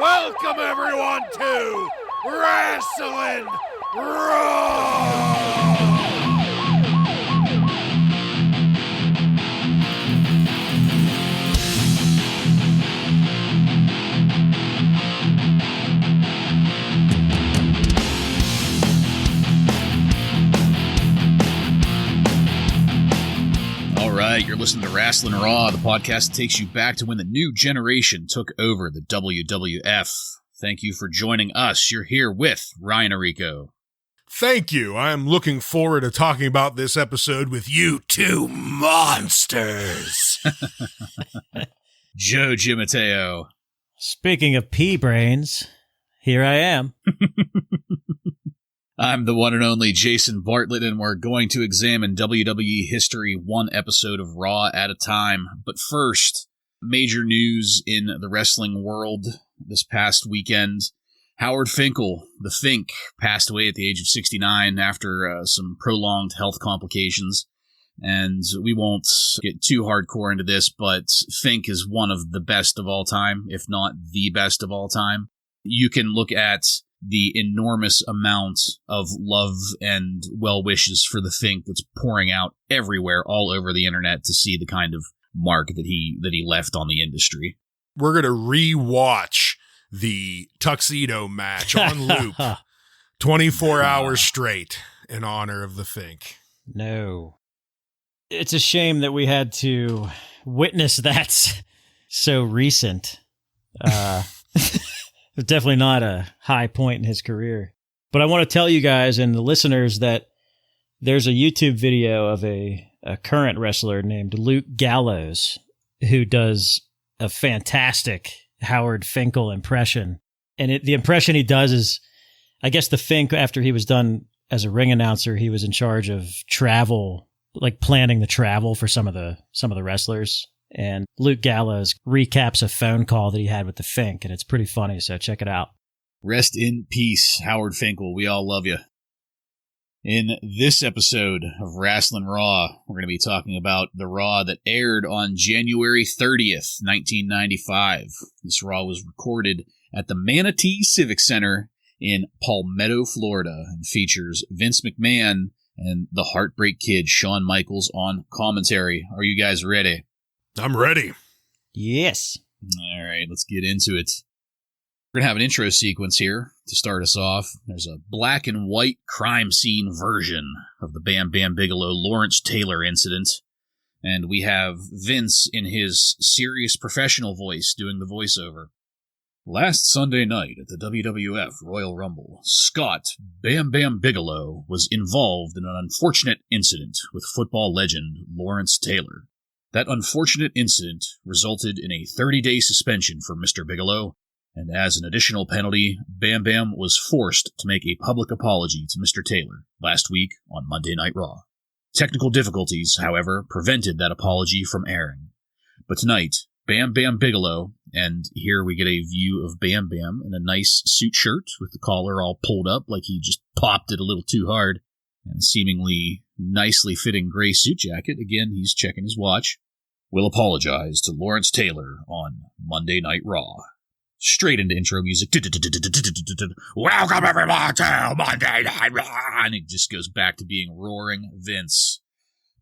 Welcome everyone to Wrasslin' Raw! All right, you're listening to Wrasslin' Raw, the podcast that takes you back to when the new generation took over the WWF. Thank you for joining us. You're here with Ryan Arico. Thank you. I'm looking forward to talking about this episode with you two monsters. Joe Gimateo. Speaking of pea brains, here I am. I'm the one and only Jason Bartlett, and we're going to examine WWE history one episode of Raw at a time. But first, major news in the wrestling world this past weekend. Howard Finkel, the Fink, passed away at the age of 69 after some prolonged health complications. And we won't get too hardcore into this, but Fink is one of the best of all time, if not the best of all time. You can look at the enormous amount of love and well wishes for the Fink that's pouring out everywhere, all over the internet, to see the kind of mark that he left on the industry. We're going to re-watch the tuxedo match on loop 24 hours straight in honor of the Fink. No. It's a shame that we had to witness that so recent. It's definitely not a high point in his career. But I want to tell you guys and the listeners that there's a YouTube video of a current wrestler named Luke Gallows who does a fantastic Howard Finkel impression. And the impression he does is, I guess the Fink, after he was done as a ring announcer, he was in charge of travel, like planning the travel for some of the wrestlers. And Luke Gallows recaps a phone call that he had with the Fink, and it's pretty funny, so check it out. Rest in peace, Howard Finkel. We all love you. In this episode of Wrasslin' Raw, we're going to be talking about the Raw that aired on January 30th, 1995. This Raw was recorded at the Manatee Civic Center in Palmetto, Florida, and features Vince McMahon and the Heartbreak Kid, Shawn Michaels, on commentary. Are you guys ready? I'm ready. Yes. All right, let's get into it. We're going to have an intro sequence here to start us off. There's a black and white crime scene version of the Bam Bigelow Lawrence Taylor incident. And we have Vince in his serious professional voice doing the voiceover. Last Sunday night at the WWF Royal Rumble, Scott Bam Bigelow was involved in an unfortunate incident with football legend Lawrence Taylor. That unfortunate incident resulted in a 30-day suspension for Mr. Bigelow, and as an additional penalty, Bam was forced to make a public apology to Mr. Taylor last week on Monday Night Raw. Technical difficulties, however, prevented that apology from airing. But tonight, Bam Bigelow, and here we get a view of Bam in a nice suit shirt with the collar all pulled up like he just popped it a little too hard, and a seemingly nicely fitting gray suit jacket. Again, he's checking his watch. Will apologize to Lawrence Taylor on Monday Night Raw. Straight into intro music. Welcome everyone to Monday Night Raw. And it just goes back to being roaring Vince.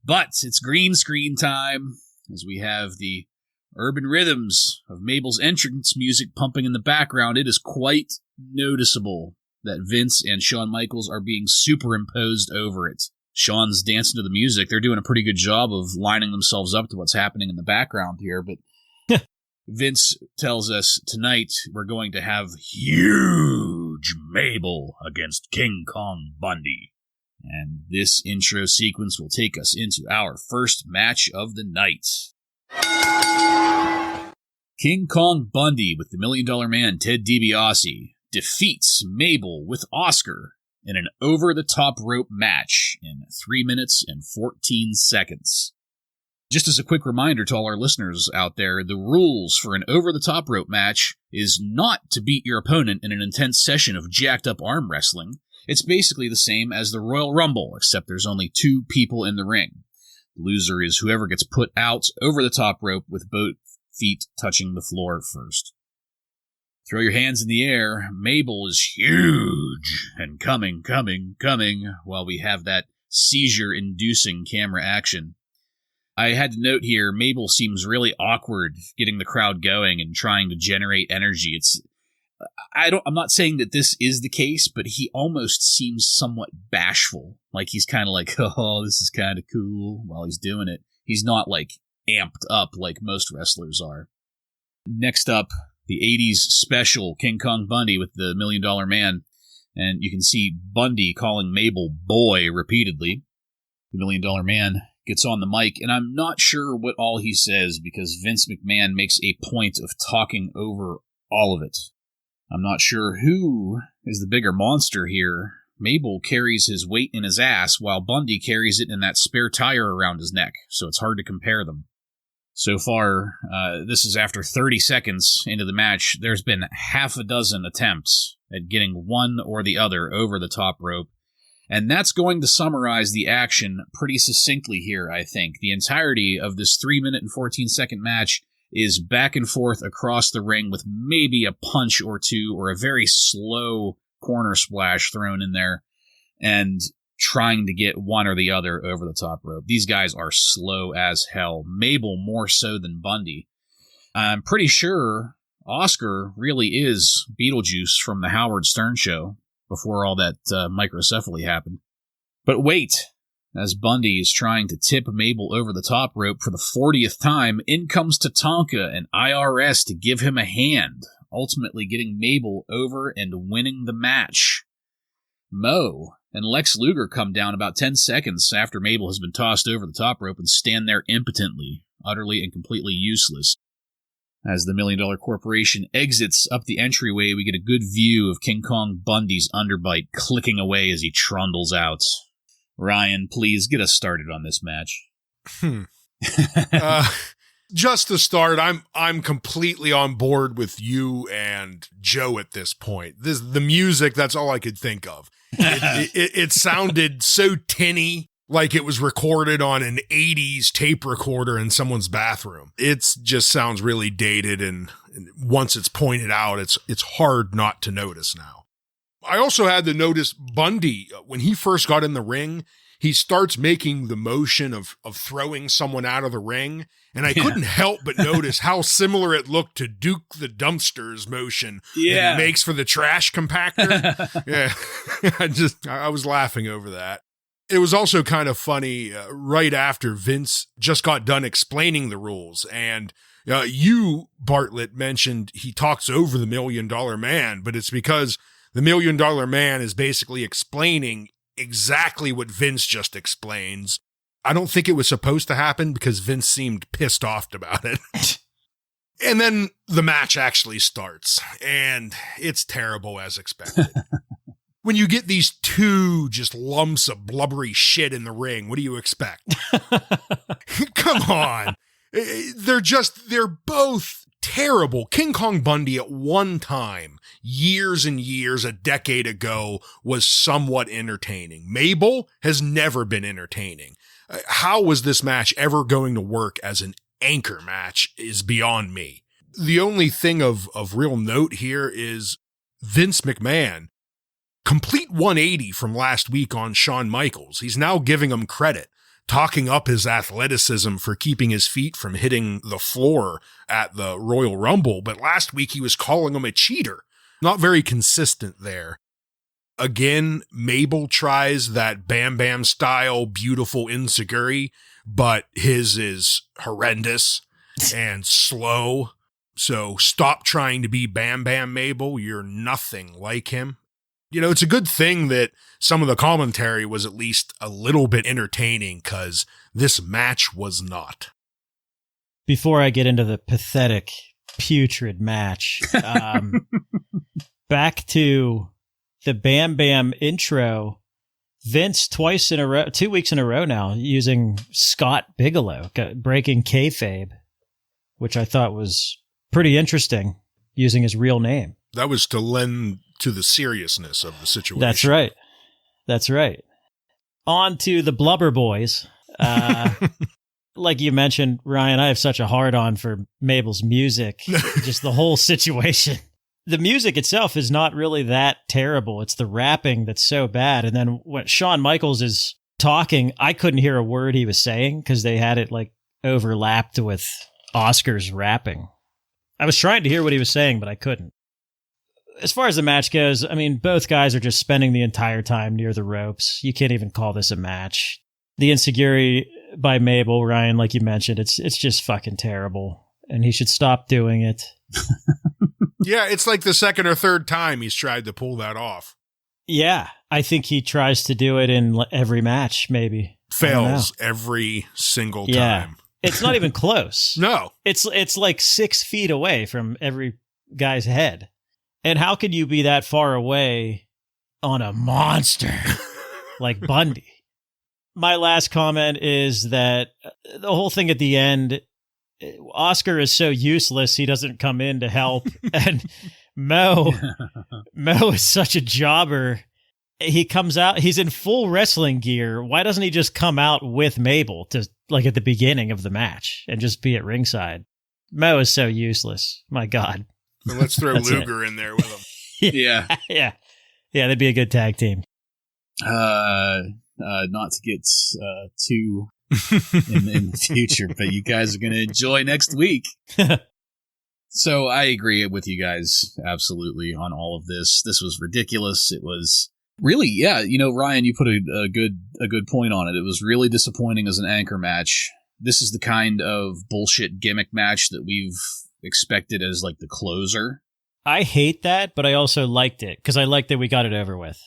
But it's green screen time as we have the urban rhythms of Mabel's entrance music pumping in the background. It is quite noticeable that Vince and Shawn Michaels are being superimposed over it. Shawn's dancing to the music. They're doing a pretty good job of lining themselves up to what's happening in the background here, but Vince tells us tonight we're going to have huge Mabel against King Kong Bundy. And this intro sequence will take us into our first match of the night. King Kong Bundy with the $1 Million Man Ted DiBiase defeats Mabel with Oscar in an over-the-top rope match in 3 minutes and 14 seconds. Just as a quick reminder to all our listeners out there, the rules for an over-the-top rope match is not to beat your opponent in an intense session of jacked-up arm wrestling. It's basically the same as the Royal Rumble, except there's only 2 people in the ring. The loser is whoever gets put out over the top rope with both feet touching the floor first. Throw your hands in the air. Mabel is huge and coming, while we have that seizure-inducing camera action. I had to note here, Mabel seems really awkward getting the crowd going and trying to generate energy. I'm not saying that this is the case, but he almost seems somewhat bashful. Like he's kind of like, oh, this is kind of cool while he's doing it. He's not like amped up like most wrestlers are. Next up, the 80s special King Kong Bundy with the $1 Million Man. And you can see Bundy calling Mabel boy repeatedly. The $1 Million Man gets on the mic, and I'm not sure what all he says because Vince McMahon makes a point of talking over all of it. I'm not sure who is the bigger monster here. Mabel carries his weight in his ass, while Bundy carries it in that spare tire around his neck, so it's hard to compare them. So far, this is after 30 seconds into the match, there's been half a dozen attempts at getting one or the other over the top rope. And that's going to summarize the action pretty succinctly here, I think. The entirety of this 3-minute and 14-second match is back and forth across the ring with maybe a punch or two or a very slow corner splash thrown in there and trying to get one or the other over the top rope. These guys are slow as hell. Mabel more so than Bundy. I'm pretty sure Oscar really is Beetlejuice from the Howard Stern show before all that microcephaly happened. But wait, as Bundy is trying to tip Mabel over the top rope for the 40th time, in comes Tatanka and IRS to give him a hand, ultimately getting Mabel over and winning the match. Mo and Lex Luger come down about 10 seconds after Mabel has been tossed over the top rope and stand there impotently, utterly and completely useless. As the $1 Million Corporation exits up the entryway, we get a good view of King Kong Bundy's underbite clicking away as he trundles out. Ryan, please get us started on this match. Just to start, I'm completely on board with you and Joe at this point. The music, that's all I could think of. It sounded so tinny, like it was recorded on an 80s tape recorder in someone's bathroom. It just sounds really dated, and once it's pointed out, it's hard not to notice now. I also had to notice Bundy, when he first got in the ring, he starts making the motion of throwing someone out of the ring, and I couldn't help but notice how similar it looked to Duke the Dumpster's motion that he makes for the trash compactor. I was laughing over that. It was also kind of funny right after Vince just got done explaining the rules, and you, Bartlett, mentioned he talks over the $1 Million Man, but it's because the $1 Million Man is basically explaining exactly what Vince just explains. I don't think it was supposed to happen because Vince seemed pissed off about it. And then the match actually starts, and it's terrible as expected. When you get these two just lumps of blubbery shit in the ring, what do you expect? Come on. They're both terrible. King Kong Bundy at one time, years and years, a decade ago, was somewhat entertaining. Mabel has never been entertaining. How was this match ever going to work as an anchor match is beyond me. The only thing of real note here is Vince McMahon. Complete 180 from last week on Shawn Michaels. He's now giving him credit, talking up his athleticism for keeping his feet from hitting the floor at the Royal Rumble, but last week he was calling him a cheater. Not very consistent there. Again, Mabel tries that Bam Bam style beautiful enziguri, but his is horrendous and slow. So stop trying to be Bam Bam, Mabel. You're nothing like him. You know, it's a good thing that some of the commentary was at least a little bit entertaining, because this match was not. Before I get into the pathetic, putrid match, back to the Bam Bam intro, Vince 2 weeks in a row now, using Scott Bigelow, breaking kayfabe, which I thought was pretty interesting, using his real name. That was to lend to the seriousness of the situation. That's right. On to the Blubber Boys. Like you mentioned, Ryan, I have such a hard-on for Mabel's music. Just the whole situation. the music itself is not really that terrible. It's the rapping that's so bad. And then when Shawn Michaels is talking, I couldn't hear a word he was saying because they had it like overlapped with Oscar's rapping. I was trying to hear what he was saying, but I couldn't. As far as the match goes, I mean, both guys are just spending the entire time near the ropes. You can't even call this a match. The insecurity by Mabel, Ryan, like you mentioned, it's just fucking terrible. And he should stop doing it. Yeah, it's like the second or third time he's tried to pull that off. Yeah, I think he tries to do it in every match, maybe. Fails every single time. Yeah. It's not even close. No. It's like 6 feet away from every guy's head. And how could you be that far away on a monster like Bundy? My last comment is that the whole thing at the end, Oscar is so useless, he doesn't come in to help. And Mo is such a jobber. He comes out, he's in full wrestling gear. Why doesn't he just come out with Mabel to like at the beginning of the match and just be at ringside? Mo is so useless. My God. So let's throw Luger in there with him. Yeah. Yeah, they'd be a good tag team. Not to get too in the future, but you guys are going to enjoy next week. So I agree with you guys absolutely on all of this. This was ridiculous. It was really, yeah. You know, Ryan, you put a good point on it. It was really disappointing as an anchor match. This is the kind of bullshit gimmick match that we've expected as like the closer. I hate that, but I also liked it because I liked that we got it over with.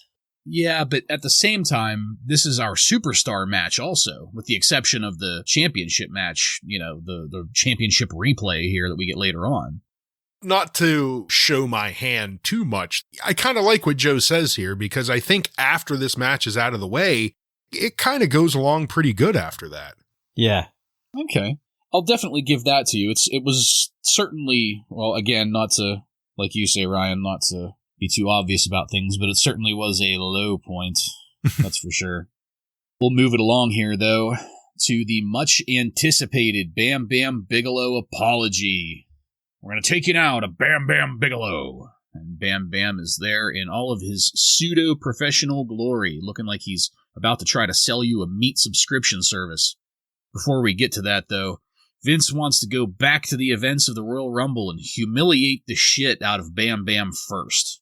Yeah, but at the same time, this is our superstar match also, with the exception of the championship match, you know, the championship replay here that we get later on. Not to show my hand too much, I kind of like what Joe says here because I think after this match is out of the way, it kind of goes along pretty good after that. Yeah. Okay. I'll definitely give that to you. It was certainly, well, again, not to, like you say, Ryan, not to be too obvious about things, but it certainly was a low point. That's for sure. We'll move it along here, though, to the much anticipated Bam Bam Bigelow apology. We're going to take you now to Bam Bam Bigelow. And Bam Bam is there in all of his pseudo-professional glory, looking like he's about to try to sell you a meat subscription service. Before we get to that, though, Vince wants to go back to the events of the Royal Rumble and humiliate the shit out of Bam Bam first.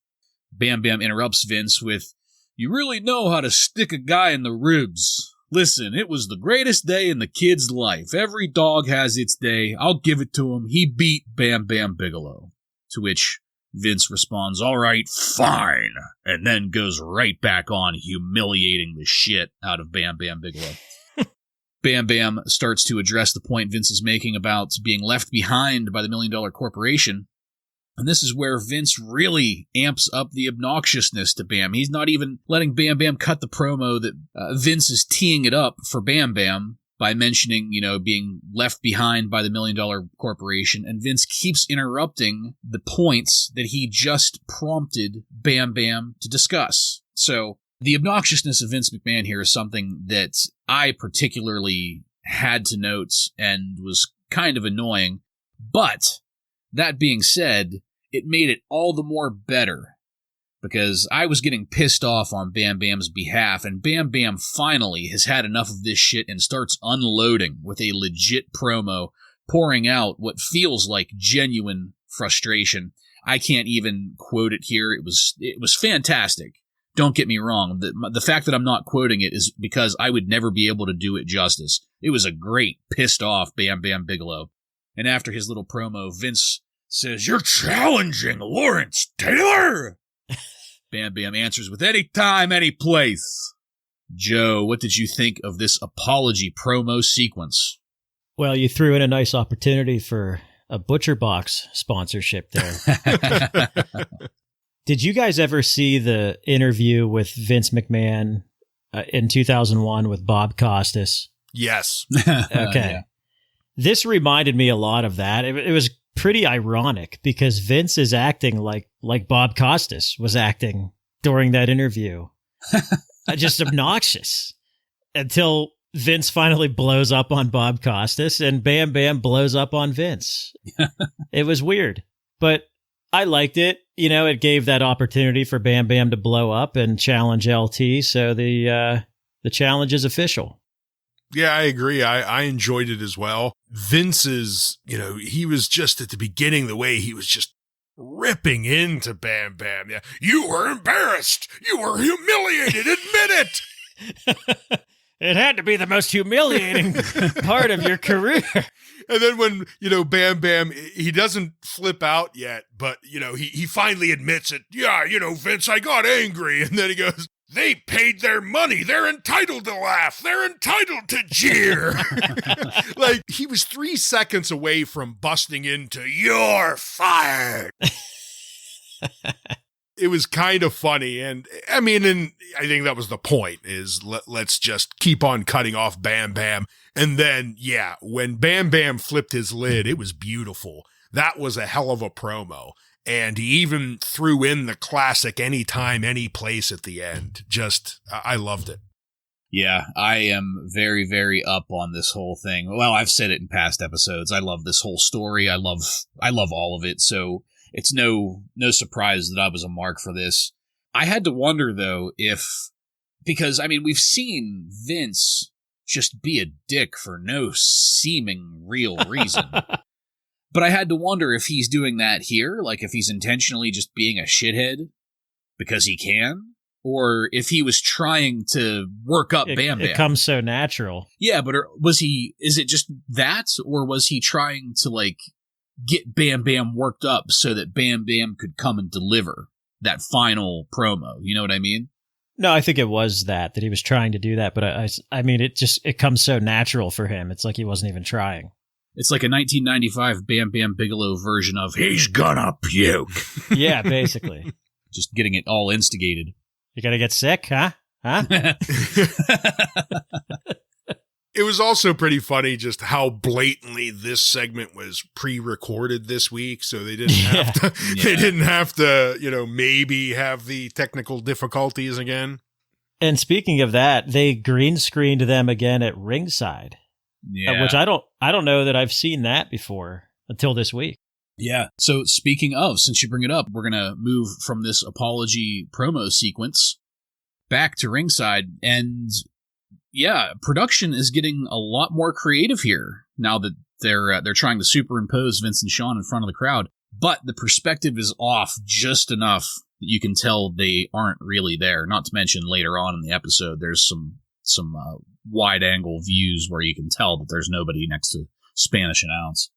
Bam Bam interrupts Vince with, "You really know how to stick a guy in the ribs. Listen, it was the greatest day in the kid's life. Every dog has its day. I'll give it to him. He beat Bam Bam Bigelow." To which Vince responds, "All right, fine," and then goes right back on humiliating the shit out of Bam Bam Bigelow. Bam Bam starts to address the point Vince is making about being left behind by the $1 Million Corporation. And this is where Vince really amps up the obnoxiousness to Bam. He's not even letting Bam Bam cut the promo that Vince is teeing it up for Bam Bam by mentioning, you know, being left behind by the $1 Million Corporation. And Vince keeps interrupting the points that he just prompted Bam Bam to discuss. So the obnoxiousness of Vince McMahon here is something that I particularly had to note and was kind of annoying. But that being said, it made it all the more better because I was getting pissed off on Bam Bam's behalf, and Bam Bam finally has had enough of this shit and starts unloading with a legit promo, pouring out what feels like genuine frustration. I can't even quote it here. It was fantastic. Don't get me wrong. The fact that I'm not quoting it is because I would never be able to do it justice. It was a great, pissed off Bam Bam Bigelow. And after his little promo, Vince says, "You're challenging Lawrence Taylor?" Bam Bam answers with, "Any time, any place." Joe, what did you think of this apology promo sequence? Well, you threw in a nice opportunity for a Butcher Box sponsorship there. Did you guys ever see the interview with Vince McMahon in 2001 with Bob Costas? Yes. Okay. Yeah. This reminded me a lot of that. It was pretty ironic because Vince is acting like Bob Costas was acting during that interview. Just obnoxious until Vince finally blows up on Bob Costas and Bam Bam blows up on Vince. It was weird, but I liked it. It gave that opportunity for Bam Bam to blow up and challenge LT. So the challenge is official. Yeah, I agree. I enjoyed it as well. Vince's, he was just at the beginning, the way he was just ripping into Bam Bam. Yeah, you were embarrassed. You were humiliated. Admit it. It had to be the most humiliating part of your career. And then when, Bam Bam, he doesn't flip out yet, but, he finally admits it. Yeah, Vince, I got angry. And then he goes, they paid their money. They're entitled to laugh. They're entitled to jeer. Like, he was 3 seconds away from busting into, you're fired. It was kind of funny. And I think that was the point, is let's just keep on cutting off Bam Bam. And then, yeah, when Bam Bam flipped his lid, it was beautiful. That was a hell of a promo. And he even threw in the classic anytime, any place at the end. Just, I loved it. Yeah, I am very, very up on this whole thing. Well, I've said it in past episodes. I love this whole story. I love all of it. So it's no surprise that I was a mark for this. I had to wonder, though, because we've seen Vince just be a dick for no seeming real reason. But I had to wonder if he's doing that here, like if he's intentionally just being a shithead because he can, or if he was trying to work up Bam Bam. It comes so natural. Yeah, but is it just that, or was he trying to, get Bam Bam worked up so that Bam Bam could come and deliver that final promo? You know what I mean? No, I think it was that he was trying to do that, but it comes so natural for him. It's like he wasn't even trying. It's like a 1995 Bam Bam Bigelow version of he's gonna puke. Yeah, basically. Just getting it all instigated. You gonna get sick, huh? It was also pretty funny just how blatantly this segment was pre-recorded this week, so they didn't have to. Yeah. They didn't have to, maybe have the technical difficulties again. And speaking of that, they green screened them again at ringside. Yeah, which I don't know that I've seen that before until this week. Yeah. So speaking of, since you bring it up, we're gonna move from this apology promo sequence back to ringside, and yeah, production is getting a lot more creative here now that they're trying to superimpose Vince and Sean in front of the crowd, but the perspective is off just enough that you can tell they aren't really there. Not to mention later on in the episode, there's some wide-angle views where you can tell that there's nobody next to Spanish Announce.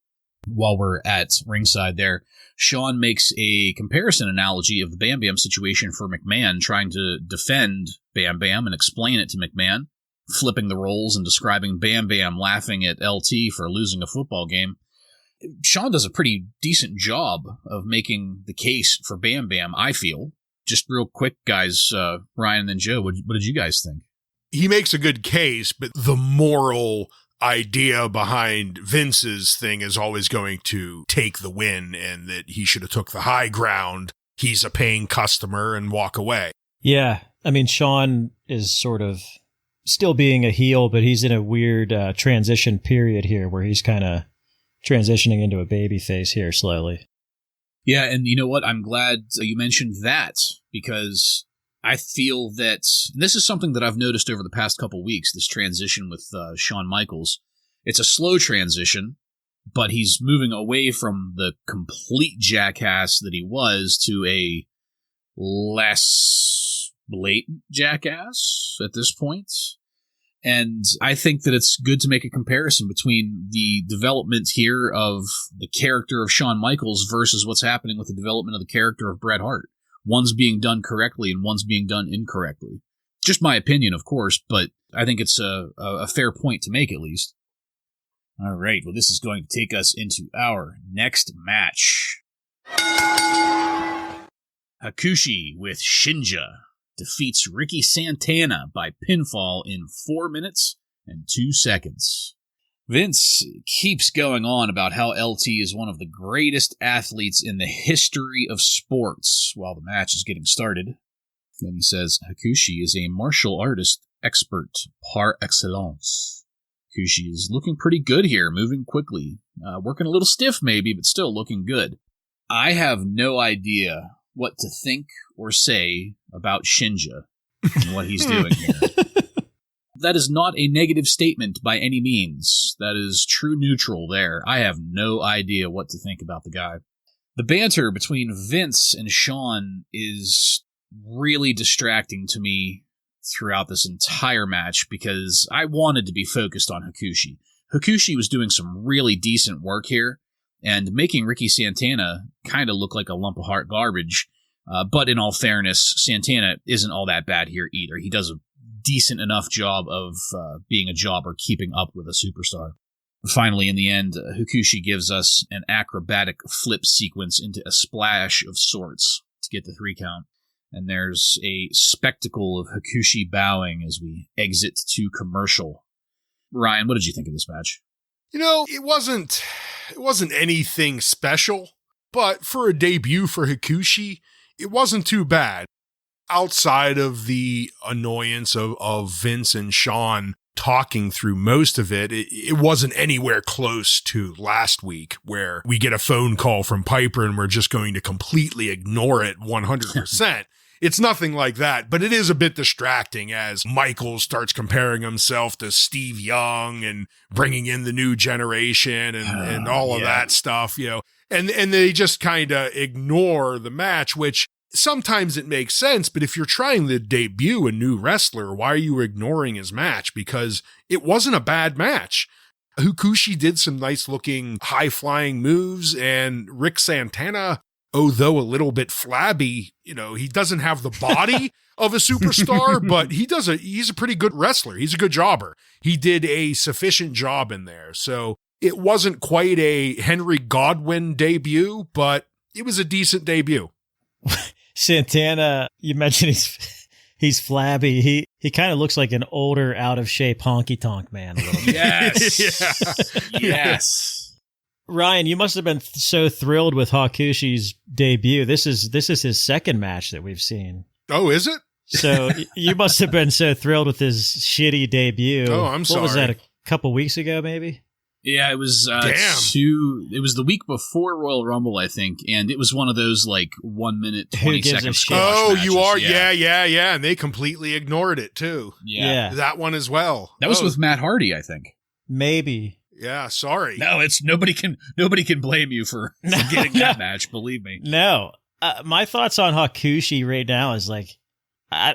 While we're at ringside there, Sean makes a comparison analogy of the Bam Bam situation for McMahon, trying to defend Bam Bam and explain it to McMahon, flipping the roles and describing Bam Bam laughing at LT for losing a football game. Sean does a pretty decent job of making the case for Bam Bam, I feel. Just real quick, guys, Ryan and Joe, what did you guys think? He makes a good case, but the moral idea behind Vince's thing is always going to take the win, and that he should have took the high ground. He's a paying customer, and walk away. Yeah. Sean is sort of still being a heel, but he's in a weird transition period here where he's kind of transitioning into a babyface here slowly. Yeah, and you know what? I'm glad you mentioned that, because I feel that this is something that I've noticed over the past couple weeks, this transition with Shawn Michaels. It's a slow transition, but he's moving away from the complete jackass that he was to a less blatant jackass at this point. And I think that it's good to make a comparison between the development here of the character of Shawn Michaels versus what's happening with the development of the character of Bret Hart. One's being done correctly and one's being done incorrectly. Just my opinion, of course, but I think it's a fair point to make, at least. All right, well, this is going to take us into our next match. Hakushi with Shinja defeats Ricky Santana by pinfall in 4 minutes and 2 seconds. Vince keeps going on about how LT is one of the greatest athletes in the history of sports while the match is getting started. Then he says Hakushi is a martial artist expert par excellence. Hakushi is looking pretty good here, moving quickly. Working a little stiff maybe, but still looking good. I have no idea what to think or say about Shinja and what he's doing here. That is not a negative statement by any means. That is true neutral there. I have no idea what to think about the guy. The banter between Vince and Sean is really distracting to me throughout this entire match because I wanted to be focused on Hakushi. Hakushi was doing some really decent work here and making Ricky Santana kind of look like a lump of hot garbage. But in all fairness, Santana isn't all that bad here either. He does a decent enough job of being a jobber, keeping up with a superstar. Finally, in the end, Hakushi gives us an acrobatic flip sequence into a splash of sorts to get the 3 count. And there's a spectacle of Hakushi bowing as we exit to commercial. Ryan, what did you think of this match? You know, it wasn't anything special, but for a debut for Hakushi, it wasn't too bad. Outside of the annoyance of Vince and Sean talking through most of it, it wasn't anywhere close to last week where we get a phone call from Piper and we're just going to completely ignore it 100%. It's nothing like that, but it is a bit distracting as Michael starts comparing himself to Steve Young and bringing in the new generation and all of that stuff, you know, and they just kind of ignore the match, which sometimes it makes sense, but if you're trying to debut a new wrestler, why are you ignoring his match? Because it wasn't a bad match. Hakushi did some nice looking high flying moves, and Rick Santana, although a little bit flabby, you know, he doesn't have the body of a superstar, but he's a pretty good wrestler. He's a good jobber. He did a sufficient job in there. So it wasn't quite a Henry Godwinn debut, but it was a decent debut. Santana, you mentioned he's flabby. He kind of looks like an older, out of shape honky tonk man a little bit. Yes. Yes. Ryan, you must have been so thrilled with Hakushi's debut. This is his second match that we've seen. Oh, is it? So you must have been so thrilled with his shitty debut. Oh, I'm sorry. What was that, a couple weeks ago, maybe? Yeah, it was Damn. it was the week before Royal Rumble, I think, and it was one of those like 1 minute, 20-second squash Oh, matches. you are? Yeah. And they completely ignored it too. Yeah. That one as well. That was with Matt Hardy, I think. Maybe. Yeah, sorry. No, it's nobody can blame you for getting that match, believe me. No. My thoughts on Hakushi right now is like,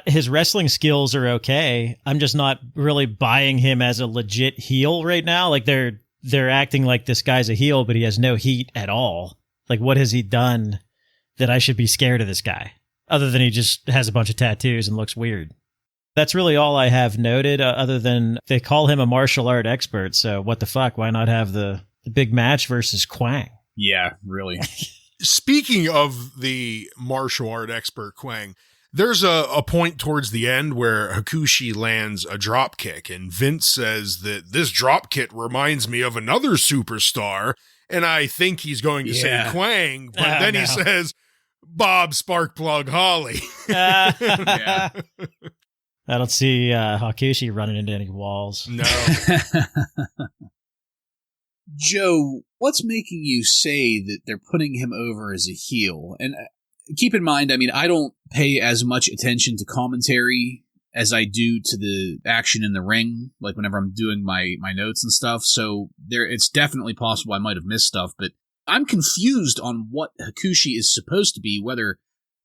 his wrestling skills are okay. I'm just not really buying him as a legit heel right now. Like they're acting like this guy's a heel, but he has no heat at all. Like, what has he done that I should be scared of this guy? Other than he just has a bunch of tattoos and looks weird. That's really all I have noted, other than they call him a martial art expert. So what the fuck? Why not have the big match versus Kwang? Yeah, really. Speaking of the martial art expert Kwang, there's a point towards the end where Hakushi lands a drop kick, and Vince says that this drop kick reminds me of another superstar, and I think he's going to say Kwang, but then he says Bob Sparkplug Holly. Yeah. I don't see Hakushi running into any walls. No. Joe, what's making you say that they're putting him over as a heel? And keep in mind, I mean, I don't pay as much attention to commentary as I do to the action in the ring, like whenever I'm doing my notes and stuff. So it's definitely possible I might have missed stuff, but I'm confused on what Hakushi is supposed to be, whether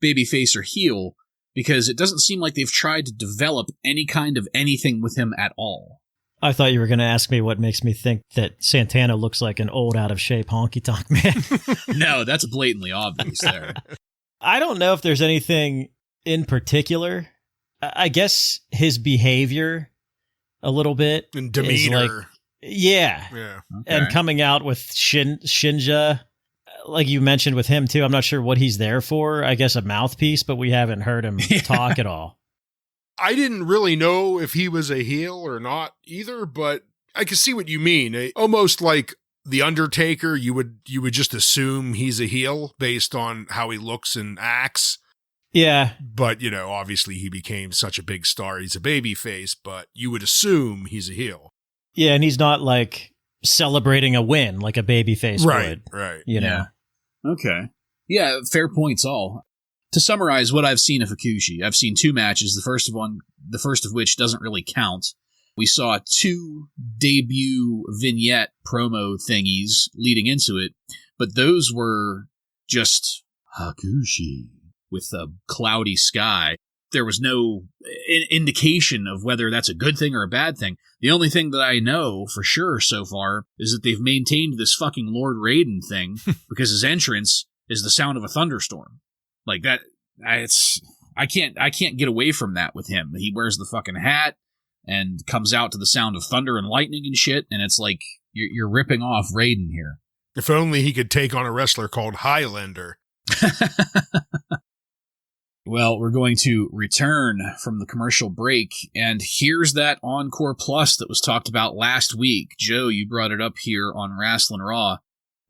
babyface or heel, because it doesn't seem like they've tried to develop any kind of anything with him at all. I thought you were going to ask me what makes me think that Santana looks like an old, out-of-shape honky-tonk man. No, that's blatantly obvious there. I don't know if there's anything in particular. I guess his behavior a little bit. And demeanor. Yeah. Okay. And coming out with Shinja, like you mentioned with him too, I'm not sure what he's there for. I guess a mouthpiece, but we haven't heard him talk at all. I didn't really know if he was a heel or not either, but I can see what you mean. Almost like The Undertaker, you would just assume he's a heel based on how he looks and acts. Yeah. But, you know, obviously he became such a big star, he's a babyface, but you would assume he's a heel. Yeah, and he's not like celebrating a win like a babyface would. Right. You know? Okay. Yeah, fair points all. To summarize what I've seen of Hakushi, I've seen 2 matches, the first of which doesn't really count. We saw 2 debut vignette promo thingies leading into it, but those were just Hakushi with a cloudy sky. There was no indication of whether that's a good thing or a bad thing. The only thing that I know for sure so far is that they've maintained this fucking Lord Raiden thing because his entrance is the sound of a thunderstorm. Like that, I can't get away from that with him. He wears the fucking hat and comes out to the sound of thunder and lightning and shit, and it's like you're ripping off Raiden here. If only he could take on a wrestler called Highlander. Well, we're going to return from the commercial break, and here's that Encore Plus that was talked about last week. Joe, you brought it up here on Wrasslin Raw.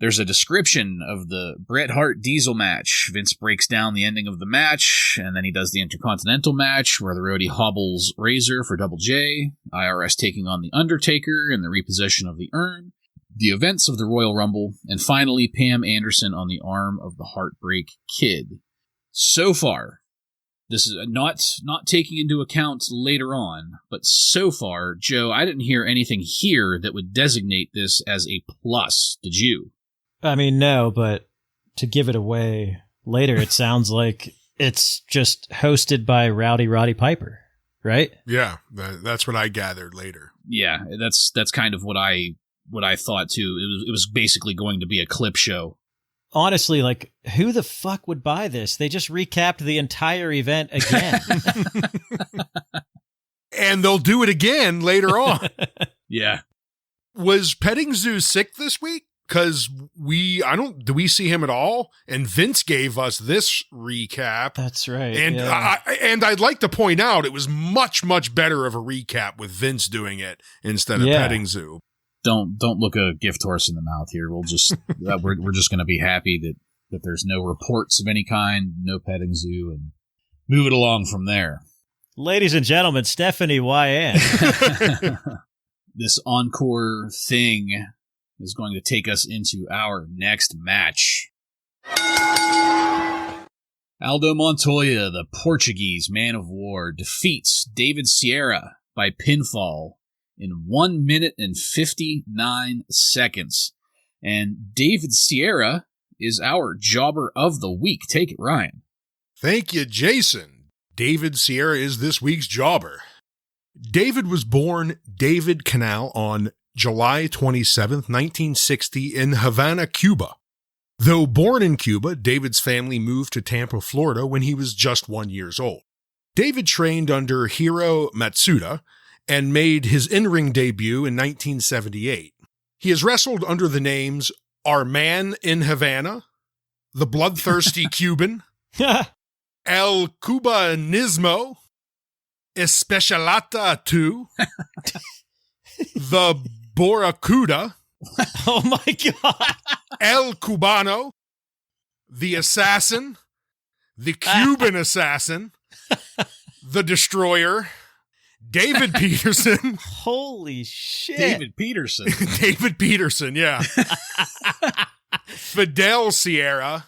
There's a description of the Bret Hart Diesel match. Vince breaks down the ending of the match, and then he does the Intercontinental match, where the roadie hobbles Razor for Double J, IRS taking on The Undertaker, and the repossession of the urn, the events of the Royal Rumble, and finally Pam Anderson on the arm of the Heartbreak Kid. So far, this is not taking into account later on, but so far, Joe, I didn't hear anything here that would designate this as a plus. Did you? I mean, no, but to give it away later, it sounds like it's just hosted by Rowdy Roddy Piper, right? Yeah, that's what I gathered later. Yeah, that's kind of what I thought too. It was basically going to be a clip show. Honestly, like, who the fuck would buy this? They just recapped the entire event again. And they'll do it again later on. Yeah. Was Petting Zoo sick this week? Because do we see him at all? And Vince gave us this recap. That's right. And yeah. I'd like to point out it was much, much better of a recap with Vince doing it instead of Petting Zoo. Don't look a gift horse in the mouth here. We'll just we're just going to be happy that there's no reports of any kind, no Petting Zoo, and move it along from there. Ladies and gentlemen, Stephanie YN. This Encore thing is going to take us into our next match. Aldo Montoya, the Portuguese Man of War, defeats David Sierra by pinfall in 1 minute and 59 seconds. And David Sierra is our Jobber of the Week. Take it, Ryan. Thank you, Jason. David Sierra is this week's Jobber. David was born David Canal on July 27th, 1960 in Havana, Cuba. Though born in Cuba, David's family moved to Tampa, Florida when he was just 1 year old. David trained under Hiro Matsuda and made his in-ring debut in 1978. He has wrestled under the names Our Man in Havana, The Bloodthirsty Cuban, El Cubanismo, Especialata 2, The Boracuda, Oh my God. El Cubano, The Assassin, The Cuban Assassin, The Destroyer, David Peterson. Holy shit. David Peterson. David Peterson, yeah. Fidel Sierra,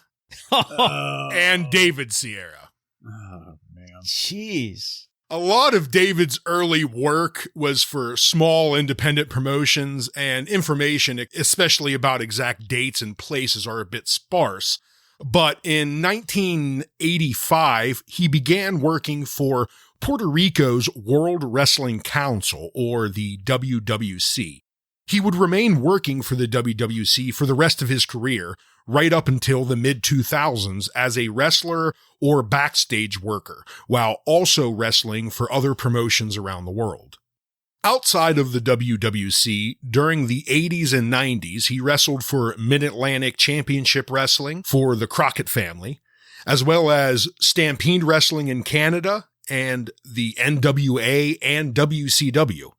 and David Sierra. Oh, man. Jeez. A lot of David's early work was for small independent promotions, and information, especially about exact dates and places, are a bit sparse. But in 1985, he began working for Puerto Rico's World Wrestling Council, or the WWC. He would remain working for the WWC for the rest of his career, right up until the mid-2000s as a wrestler or backstage worker, while also wrestling for other promotions around the world. Outside of the WWC, during the 80s and 90s, he wrestled for Mid-Atlantic Championship Wrestling for the Crockett family, as well as Stampede Wrestling in Canada and the NWA and WCW.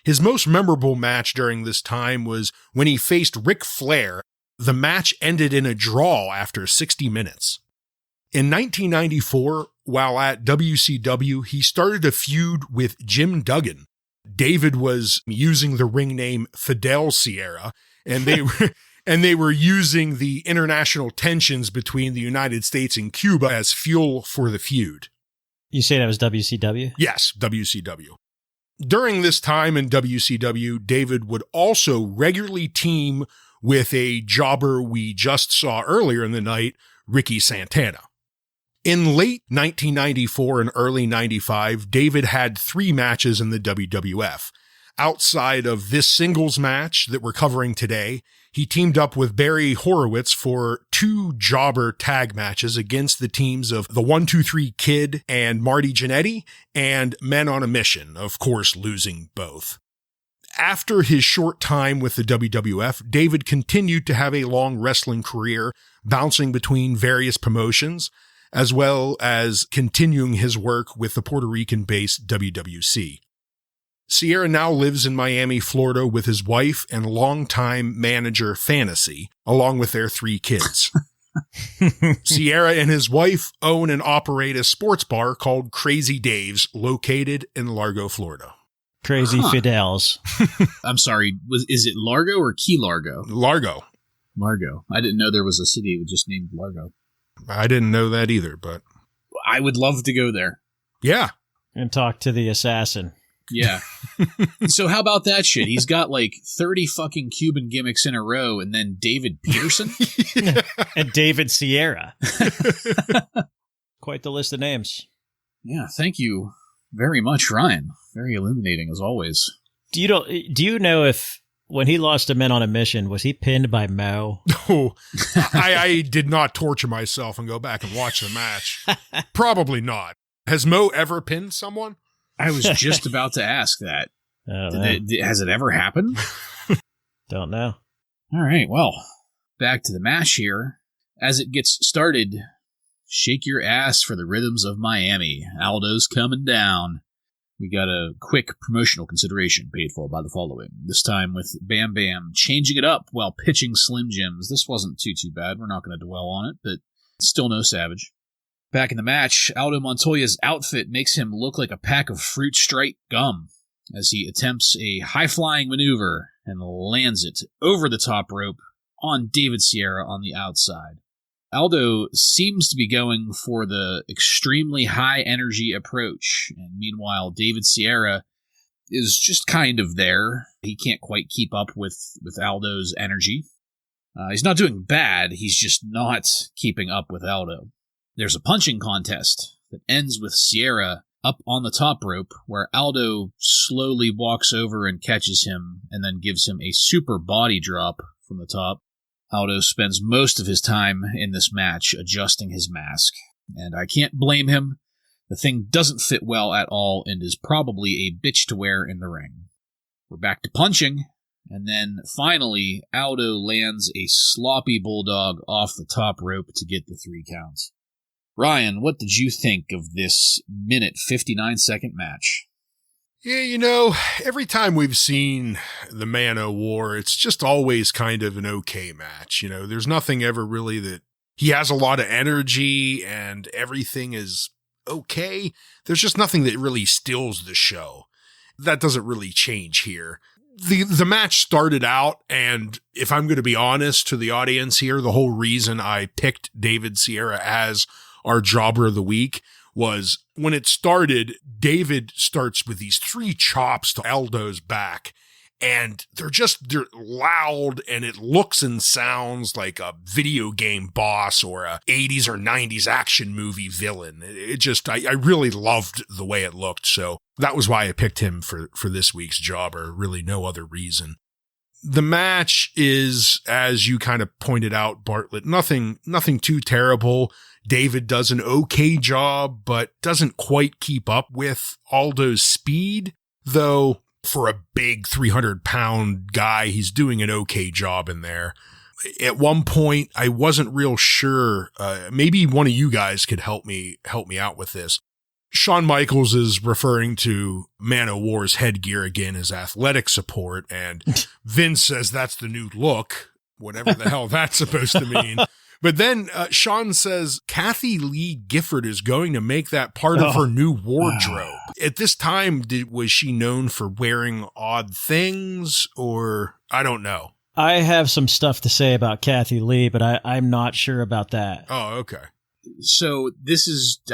His most memorable match during this time was when he faced Ric Flair. The match ended in a draw after 60 minutes. In 1994, while at WCW, he started a feud with Jim Duggan. David was using the ring name Fidel Sierra, and And they were using the international tensions between the United States and Cuba as fuel for the feud. You say that was WCW? Yes, WCW. During this time in WCW, David would also regularly team with a jobber we just saw earlier in the night, Ricky Santana. In late 1994 and early 95, David had 3 matches in the WWF. Outside of this singles match that we're covering today, he teamed up with Barry Horowitz for 2 jobber tag matches against the teams of the 1-2-3 Kid and Marty Jannetty and Men on a Mission, of course losing both. After his short time with the WWF, David continued to have a long wrestling career, bouncing between various promotions, as well as continuing his work with the Puerto Rican-based WWC. Sierra now lives in Miami, Florida with his wife and longtime manager Fantasy, along with their 3 kids. Sierra and his wife own and operate a sports bar called Crazy Dave's, located in Largo, Florida. Crazy Fidels. I'm sorry, is it Largo or Key Largo? Largo. Largo. I didn't know there was a city just named Largo. I didn't know that either, but... I would love to go there. Yeah. And talk to the assassin. Yeah. So how about that shit? He's got like 30 fucking Cuban gimmicks in a row, and then David Peterson? And David Sierra. Quite the list of names. Yeah, thank you very much, Ryan. Very illuminating, as always. Do you know if, when he lost to Men on a Mission, was he pinned by Mo? Oh, I did not torture myself and go back and watch the match. Probably not. Has Mo ever pinned someone? I was just about to ask that. Has it ever happened? Don't know. All right, well, back to the match here. As it gets started, shake your ass for the rhythms of Miami. Aldo's coming down. We got a quick promotional consideration paid for by the following. This time with Bam Bam changing it up while pitching Slim Jims. This wasn't too bad. We're not going to dwell on it, but still no Savage. Back in the match, Aldo Montoya's outfit makes him look like a pack of Fruit Stripe gum as he attempts a high-flying maneuver and lands it over the top rope on David Sierra on the outside. Aldo seems to be going for the extremely high-energy approach, and meanwhile, David Sierra is just kind of there. He can't quite keep up with Aldo's energy. He's not doing bad, he's just not keeping up with Aldo. There's a punching contest that ends with Sierra up on the top rope, where Aldo slowly walks over and catches him, and then gives him a super body drop from the top. Aldo spends most of his time in this match adjusting his mask, and I can't blame him. The thing doesn't fit well at all and is probably a bitch to wear in the ring. We're back to punching, and then finally Aldo lands a sloppy bulldog off the top rope to get the 3 counts. Ryan, what did you think of this minute 59-second match? Yeah, every time we've seen the Man O' War, it's just always kind of an okay match. There's nothing ever really that he has a lot of energy and everything is okay. There's just nothing that really steals the show. That doesn't really change here. The match started out, and if I'm going to be honest to the audience here, the whole reason I picked David Sierra as our jobber of the week was when it started, David starts with these 3 chops to Aldo's back, and they're loud, and it looks and sounds like a video game boss or a 80s or 90s action movie villain. I really loved the way it looked, so that was why I picked him for this week's jobber, really no other reason. The match is, as you kind of pointed out, Bartlett, nothing too terrible. David does an okay job, but doesn't quite keep up with Aldo's speed, though for a big 300-pound guy, he's doing an okay job in there. At one point, I wasn't real sure. Maybe one of you guys could help me out with this. Shawn Michaels is referring to Man O' War's headgear again as athletic support, and Vince says that's the new look, whatever the hell that's supposed to mean. But then Shawn says Kathy Lee Gifford is going to make that part of her new wardrobe. At this time, was she known for wearing odd things, or I don't know? I have some stuff to say about Kathy Lee, but I'm not sure about that. Oh, okay. So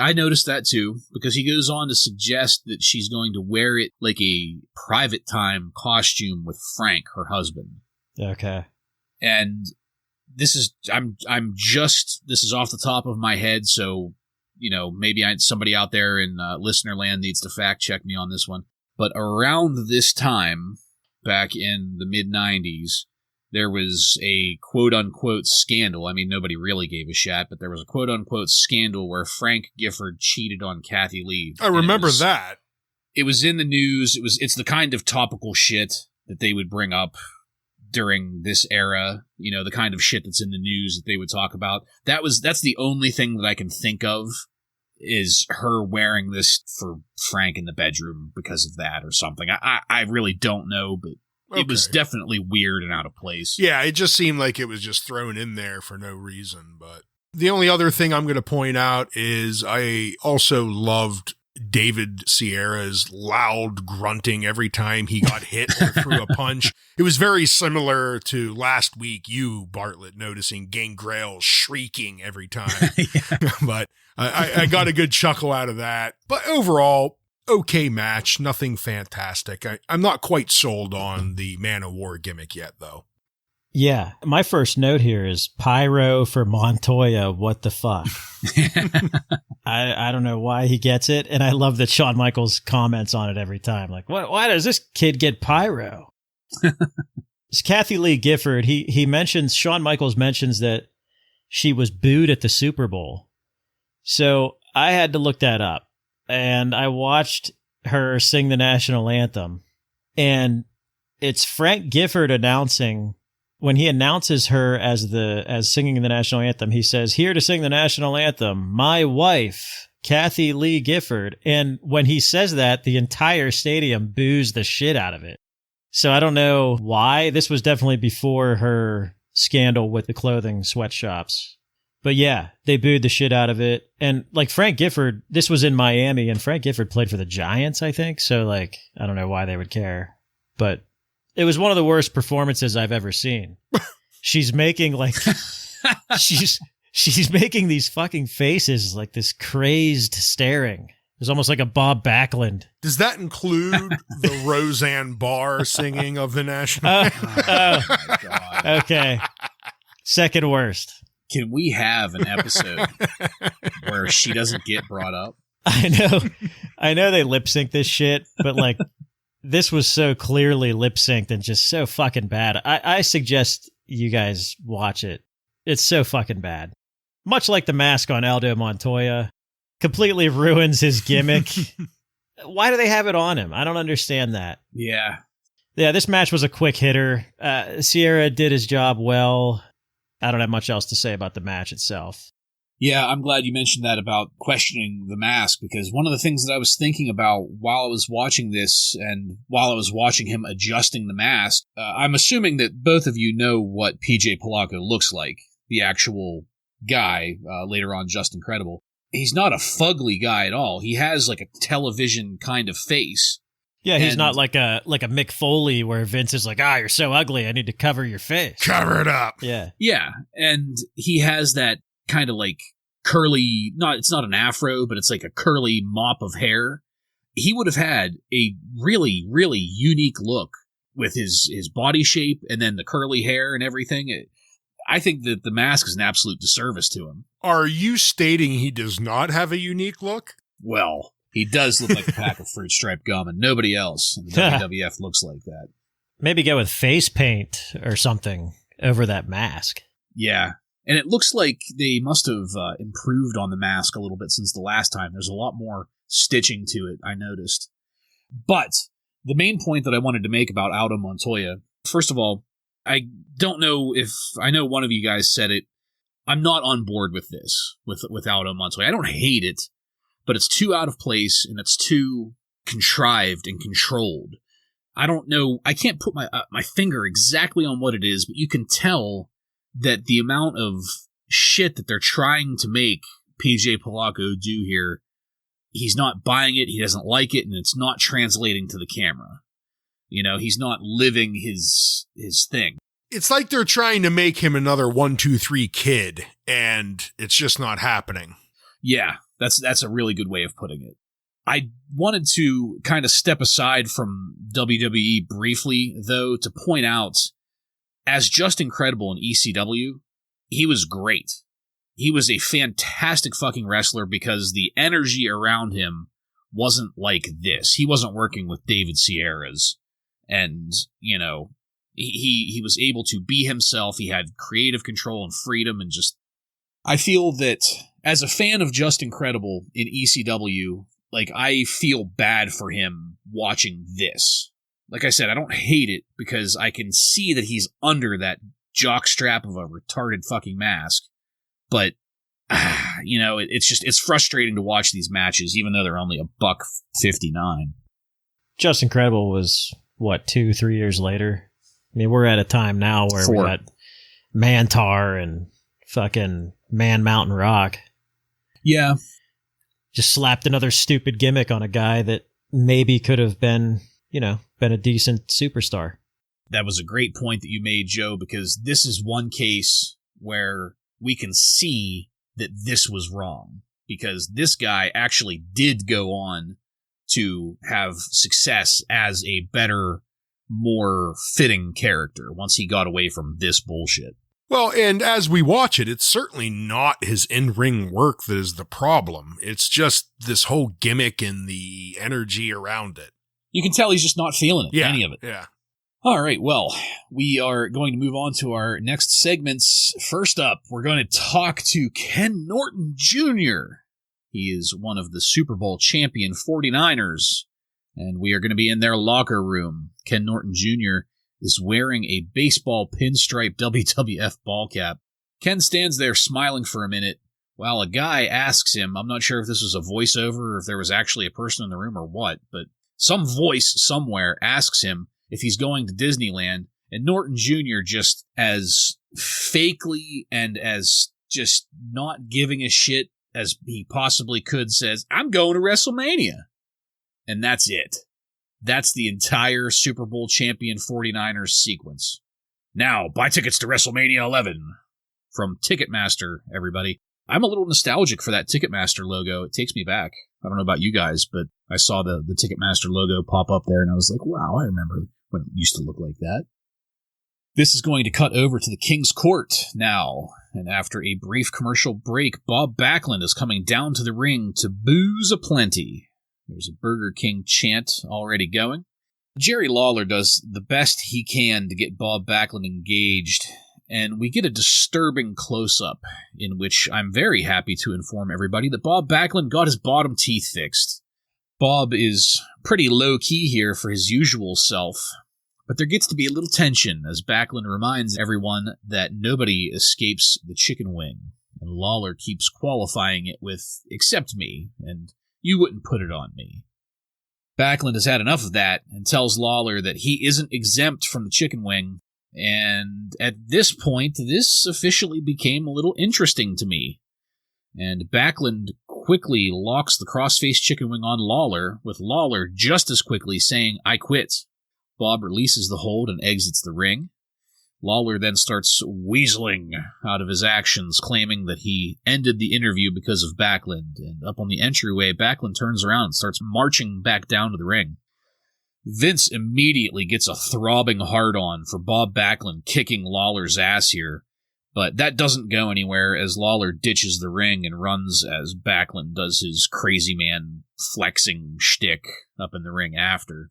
I noticed that too, because he goes on to suggest that she's going to wear it like a private time costume with Frank, her husband. Okay. And this is off the top of my head, so, maybe somebody out there in listener land needs to fact check me on this one. But around this time, back in the mid-90s, there was a quote-unquote scandal. I mean, nobody really gave a shit, but there was a quote-unquote scandal where Frank Gifford cheated on Kathy Lee. I remember that. It was in the news. It's the kind of topical shit that they would bring up during this era, the kind of shit that's in the news that they would talk about. That's the only thing that I can think of is her wearing this for Frank in the bedroom because of that or something. I really don't know, but it was definitely weird and out of place. Yeah, it just seemed like it was just thrown in there for no reason. But the only other thing I'm going to point out is I also loved David Sierra's loud grunting every time he got hit or threw a punch. It was very similar to last week, you, Bartlett, noticing Gangrel shrieking every time. But I got a good chuckle out of that. But overall, okay match, nothing fantastic. I'm not quite sold on the Man of War gimmick yet, though. Yeah, my first note here is Pyro for Montoya. What the fuck? I don't know why he gets it, and I love that Shawn Michaels comments on it every time. Like, why does this kid get Pyro? It's Kathy Lee Gifford. Shawn Michaels mentions that she was booed at the Super Bowl. So I had to look that up, and I watched her sing the national anthem, and it's Frank Gifford announcing. When he announces her as singing the national anthem, he says, "Here to sing the national anthem, my wife, Kathy Lee Gifford." And when he says that, the entire stadium boos the shit out of it. So I don't know why. This was definitely before her scandal with the clothing sweatshops. But yeah, they booed the shit out of it. And like Frank Gifford, this was in Miami, and Frank Gifford played for the Giants, I think. So like, I don't know why they would care. But it was one of the worst performances I've ever seen. She's making like she's making these fucking faces, like this crazed staring. It was almost like a Bob Backlund. Does that include the Roseanne Barr singing of the national? Oh my God. Okay. Second worst. Can we have an episode where she doesn't get brought up? I know they lip sync this shit, but like, this was so clearly lip-synced and just so fucking bad. I suggest you guys watch it. It's so fucking bad. Much like the mask on Aldo Montoya. Completely ruins his gimmick. Why do they have it on him? I don't understand that. Yeah. Yeah, this match was a quick hitter. Sierra did his job well. I don't have much else to say about the match itself. Yeah, I'm glad you mentioned that about questioning the mask, because one of the things that I was thinking about while I was watching this and while I was watching him adjusting the mask, I'm assuming that both of you know what PJ Polacco looks like, the actual guy, later on Just Incredible. He's not a fugly guy at all. He has like a television kind of face. Yeah, he's not like a Mick Foley where Vince is like, you're so ugly, I need to cover your face. Cover it up. Yeah. Yeah, and he has that kind of like curly, it's not an afro, but it's like a curly mop of hair. He would have had a really, really unique look with his body shape and then the curly hair and everything. I think that the mask is an absolute disservice to him. Are you stating he does not have a unique look? Well, he does look like a pack of fruit striped gum, and nobody else in the WWF looks like that. Maybe go with face paint or something over that mask. Yeah. And it looks like they must have improved on the mask a little bit since the last time. There's a lot more stitching to it, I noticed. But the main point that I wanted to make about Aldo Montoya, first of all, I don't know if I know one of you guys said it. I'm not on board with this, with Aldo Montoya. I don't hate it, but it's too out of place and it's too contrived and controlled. I don't know. I can't put my finger exactly on what it is, but you can tell that the amount of shit that they're trying to make PJ Polacco do here, he's not buying it, he doesn't like it, and it's not translating to the camera. You know, he's not living his thing. It's like they're trying to make him another 1, 2, 3 kid, and it's just not happening. Yeah, that's a really good way of putting it. I wanted to kind of step aside from WWE briefly, though, to point out, as Just Incredible in ECW, he was great. He was a fantastic fucking wrestler because the energy around him wasn't like this. He wasn't working with David Sierras, and, you know, he was able to be himself. He had creative control and freedom, and just, I feel that as a fan of Just Incredible in ECW, like, I feel bad for him watching this. Like I said, I don't hate it because I can see that he's under that jockstrap of a retarded fucking mask. But, you know, it's frustrating to watch these matches, even though they're only $1.59. Just Incredible was, what, 2-3 years later? I mean, we're at a time now where 4. we got Mantar and fucking Man Mountain Rock. Yeah. Just slapped another stupid gimmick on a guy that maybe could have been, you know, been a decent superstar. That was a great point that you made, Joe, because this is one case where we can see that this was wrong, because this guy actually did go on to have success as a better, more fitting character once he got away from this bullshit. Well, and as we watch it, it's certainly not his in-ring work that is the problem. It's just this whole gimmick and the energy around it. You can tell he's just not feeling it, any of it. Yeah. All right, well, we are going to move on to our next segments. First up, we're going to talk to Ken Norton Jr. He is one of the Super Bowl champion 49ers, and we are going to be in their locker room. Ken Norton Jr. is wearing a baseball pinstripe WWF ball cap. Ken stands there smiling for a minute while a guy asks him, I'm not sure if this was a voiceover or if there was actually a person in the room or what, but some voice somewhere asks him if he's going to Disneyland, and Norton Jr. just as fakely and as just not giving a shit as he possibly could says, I'm going to WrestleMania. And that's it. That's the entire Super Bowl champion 49ers sequence. Now, buy tickets to WrestleMania 11 from Ticketmaster, everybody. I'm a little nostalgic for that Ticketmaster logo. It takes me back. I don't know about you guys, but I saw the Ticketmaster logo pop up there, and I was like, wow, I remember when it used to look like that. This is going to cut over to the King's Court now, and after a brief commercial break, Bob Backlund is coming down to the ring to booze aplenty. There's a Burger King chant already going. Jerry Lawler does the best he can to get Bob Backlund engaged, and we get a disturbing close-up in which I'm very happy to inform everybody that Bob Backlund got his bottom teeth fixed. Bob is pretty low-key here for his usual self, but there gets to be a little tension as Backlund reminds everyone that nobody escapes the chicken wing, and Lawler keeps qualifying it with, except me, and you wouldn't put it on me. Backlund has had enough of that and tells Lawler that he isn't exempt from the chicken wing, and at this point, this officially became a little interesting to me. And Backlund quickly locks the crossface chicken wing on Lawler, with Lawler just as quickly saying, I quit. Bob releases the hold and exits the ring. Lawler then starts weaseling out of his actions, claiming that he ended the interview because of Backlund, and up on the entryway, Backlund turns around and starts marching back down to the ring. Vince immediately gets a throbbing hard-on for Bob Backlund kicking Lawler's ass here, but that doesn't go anywhere as Lawler ditches the ring and runs as Backlund does his crazy man flexing shtick up in the ring after.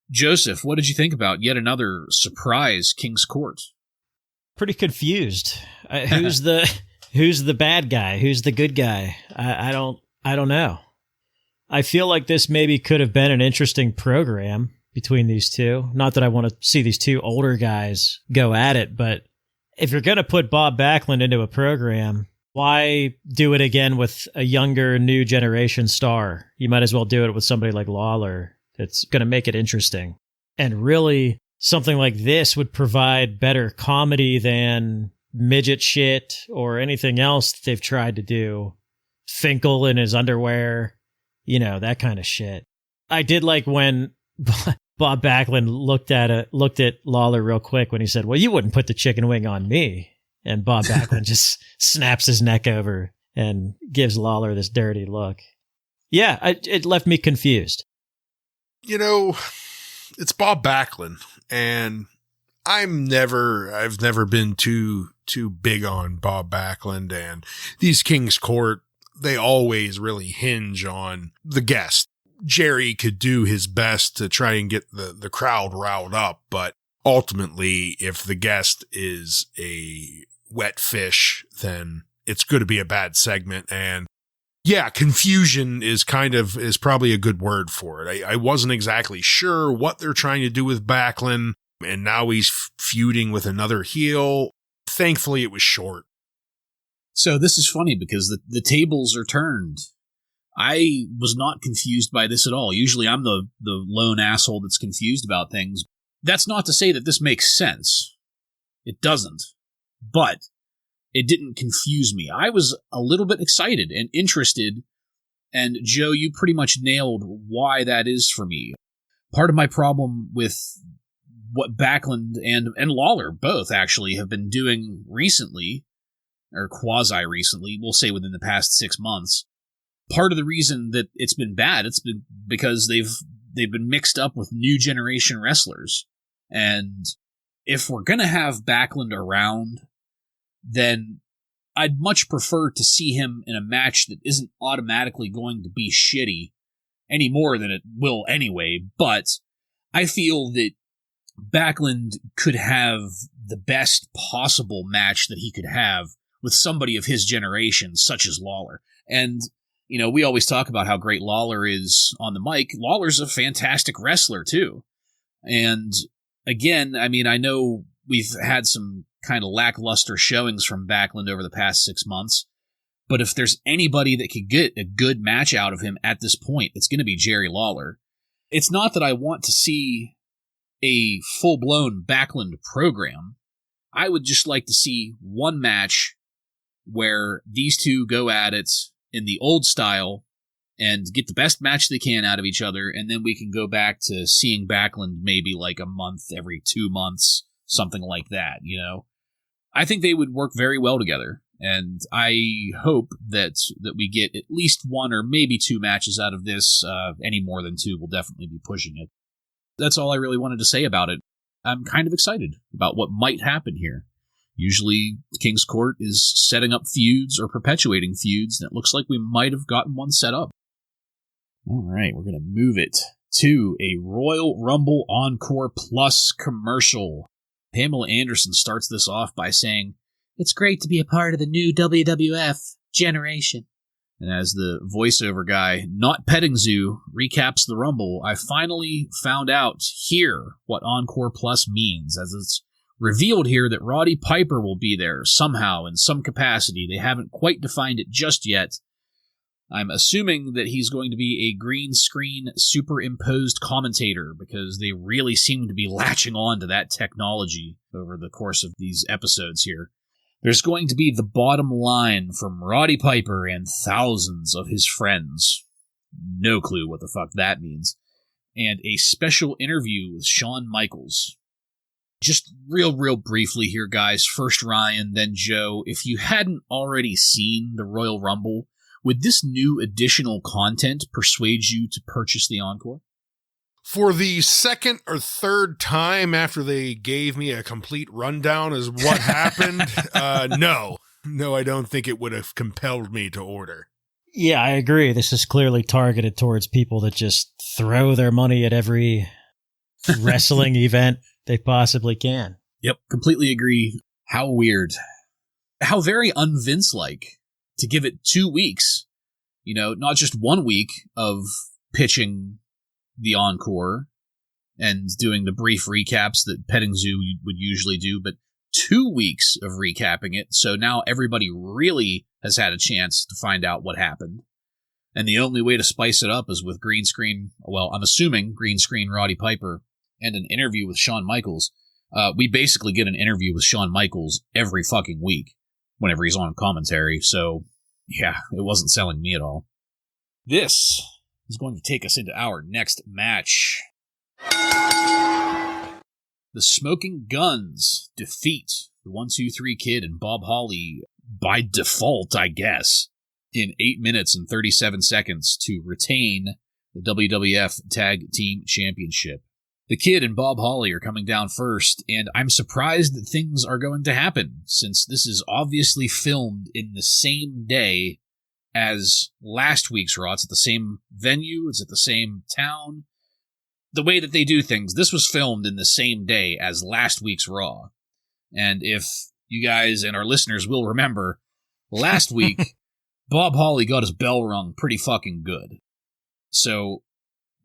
Joseph, what did you think about yet another surprise King's Court? Pretty confused. Who's the bad guy? Who's the good guy? I don't know. I feel like this maybe could have been an interesting program between these two. Not that I want to see these two older guys go at it, but if you're going to put Bob Backlund into a program, why do it again with a younger, new generation star? You might as well do it with somebody like Lawler. It's going to make it interesting. And really, something like this would provide better comedy than midget shit or anything else that they've tried to do. Finkel in his underwear, you know, that kind of shit. I did like when Bob Backlund looked at Lawler real quick when he said, "Well, you wouldn't put the chicken wing on me." And Bob Backlund just snaps his neck over and gives Lawler this dirty look. Yeah, it left me confused. You know, it's Bob Backlund, and I've never been too big on Bob Backlund, and these King's Court, they always really hinge on the guest. Jerry could do his best to try and get the crowd riled up, but ultimately, if the guest is a wet fish, then it's going to be a bad segment. And yeah, confusion is probably a good word for it. I wasn't exactly sure what they're trying to do with Backlund, and now he's feuding with another heel. Thankfully, it was short. So this is funny because the tables are turned. I was not confused by this at all. Usually I'm the lone asshole that's confused about things. That's not to say that this makes sense. It doesn't. But it didn't confuse me. I was a little bit excited and interested, and Joe, you pretty much nailed why that is for me. Part of my problem with what Backlund and Lawler both actually have been doing recently, or quasi-recently, we'll say within the past 6 months, part of the reason that it's been bad, it's been because they've been mixed up with new generation wrestlers. And if we're going to have Backlund around, then I'd much prefer to see him in a match that isn't automatically going to be shitty any more than it will anyway. But I feel that Backlund could have the best possible match that he could have with somebody of his generation, such as Lawler. And you know, we always talk about how great Lawler is on the mic. Lawler's a fantastic wrestler, too. And again, I mean, I know we've had some kind of lackluster showings from Backlund over the past 6 months, but if there's anybody that could get a good match out of him at this point, it's going to be Jerry Lawler. It's not that I want to see a full-blown Backlund program. I would just like to see one match where these two go at it in the old style and get the best match they can out of each other, and then we can go back to seeing Backlund maybe like a month every 2 months, something like that, you know? I think they would work very well together, and I hope that we get at least one or maybe two matches out of this. Any more than two will definitely be pushing it. That's all I really wanted to say about it. I'm kind of excited about what might happen here. Usually, King's Court is setting up feuds or perpetuating feuds, and it looks like we might have gotten one set up. All right, we're going to move it to a Royal Rumble Encore Plus commercial. Pamela Anderson starts this off by saying, "It's great to be a part of the new WWF generation." And as the voiceover guy, not Petting Zoo, recaps the Rumble, I finally found out here what Encore Plus means, as it's revealed here that Roddy Piper will be there somehow in some capacity. They haven't quite defined it just yet. I'm assuming that he's going to be a green screen superimposed commentator because they really seem to be latching on to that technology over the course of these episodes here. There's going to be the bottom line from Roddy Piper and thousands of his friends. No clue what the fuck that means. And a special interview with Shawn Michaels. Just real briefly here, guys. First Ryan, then Joe. If you hadn't already seen the Royal Rumble, would this new additional content persuade you to purchase the Encore? For the second or third time after they gave me a complete rundown as what happened, no, I don't think it would have compelled me to order. Yeah, I agree. This is clearly targeted towards people that just throw their money at every wrestling event they possibly can. Yep, completely agree. How weird. How very un-Vince-like to give it 2 weeks. You know, not just 1 week of pitching the Encore and doing the brief recaps that Petting Zoo would usually do, but 2 weeks of recapping it, so now everybody really has had a chance to find out what happened. And the only way to spice it up is with green screen, well, I'm assuming green screen Roddy Piper and an interview with Shawn Michaels. We basically get an interview with Shawn Michaels every fucking week whenever he's on commentary, so yeah, it wasn't selling me at all. This is going to take us into our next match. The Smoking Guns defeat the 1-2-3 Kid and Bob Holly by default, I guess, in 8 minutes and 37 seconds to retain the WWF Tag Team Championship. The Kid and Bob Holly are coming down first, and I'm surprised that things are going to happen, since this is obviously filmed in the same day as last week's Raw. It's at the same venue, it's at the same town. The way that they do things, this was filmed in the same day as last week's Raw. And if you guys and our listeners will remember, last week, Bob Holly got his bell rung pretty fucking good. So,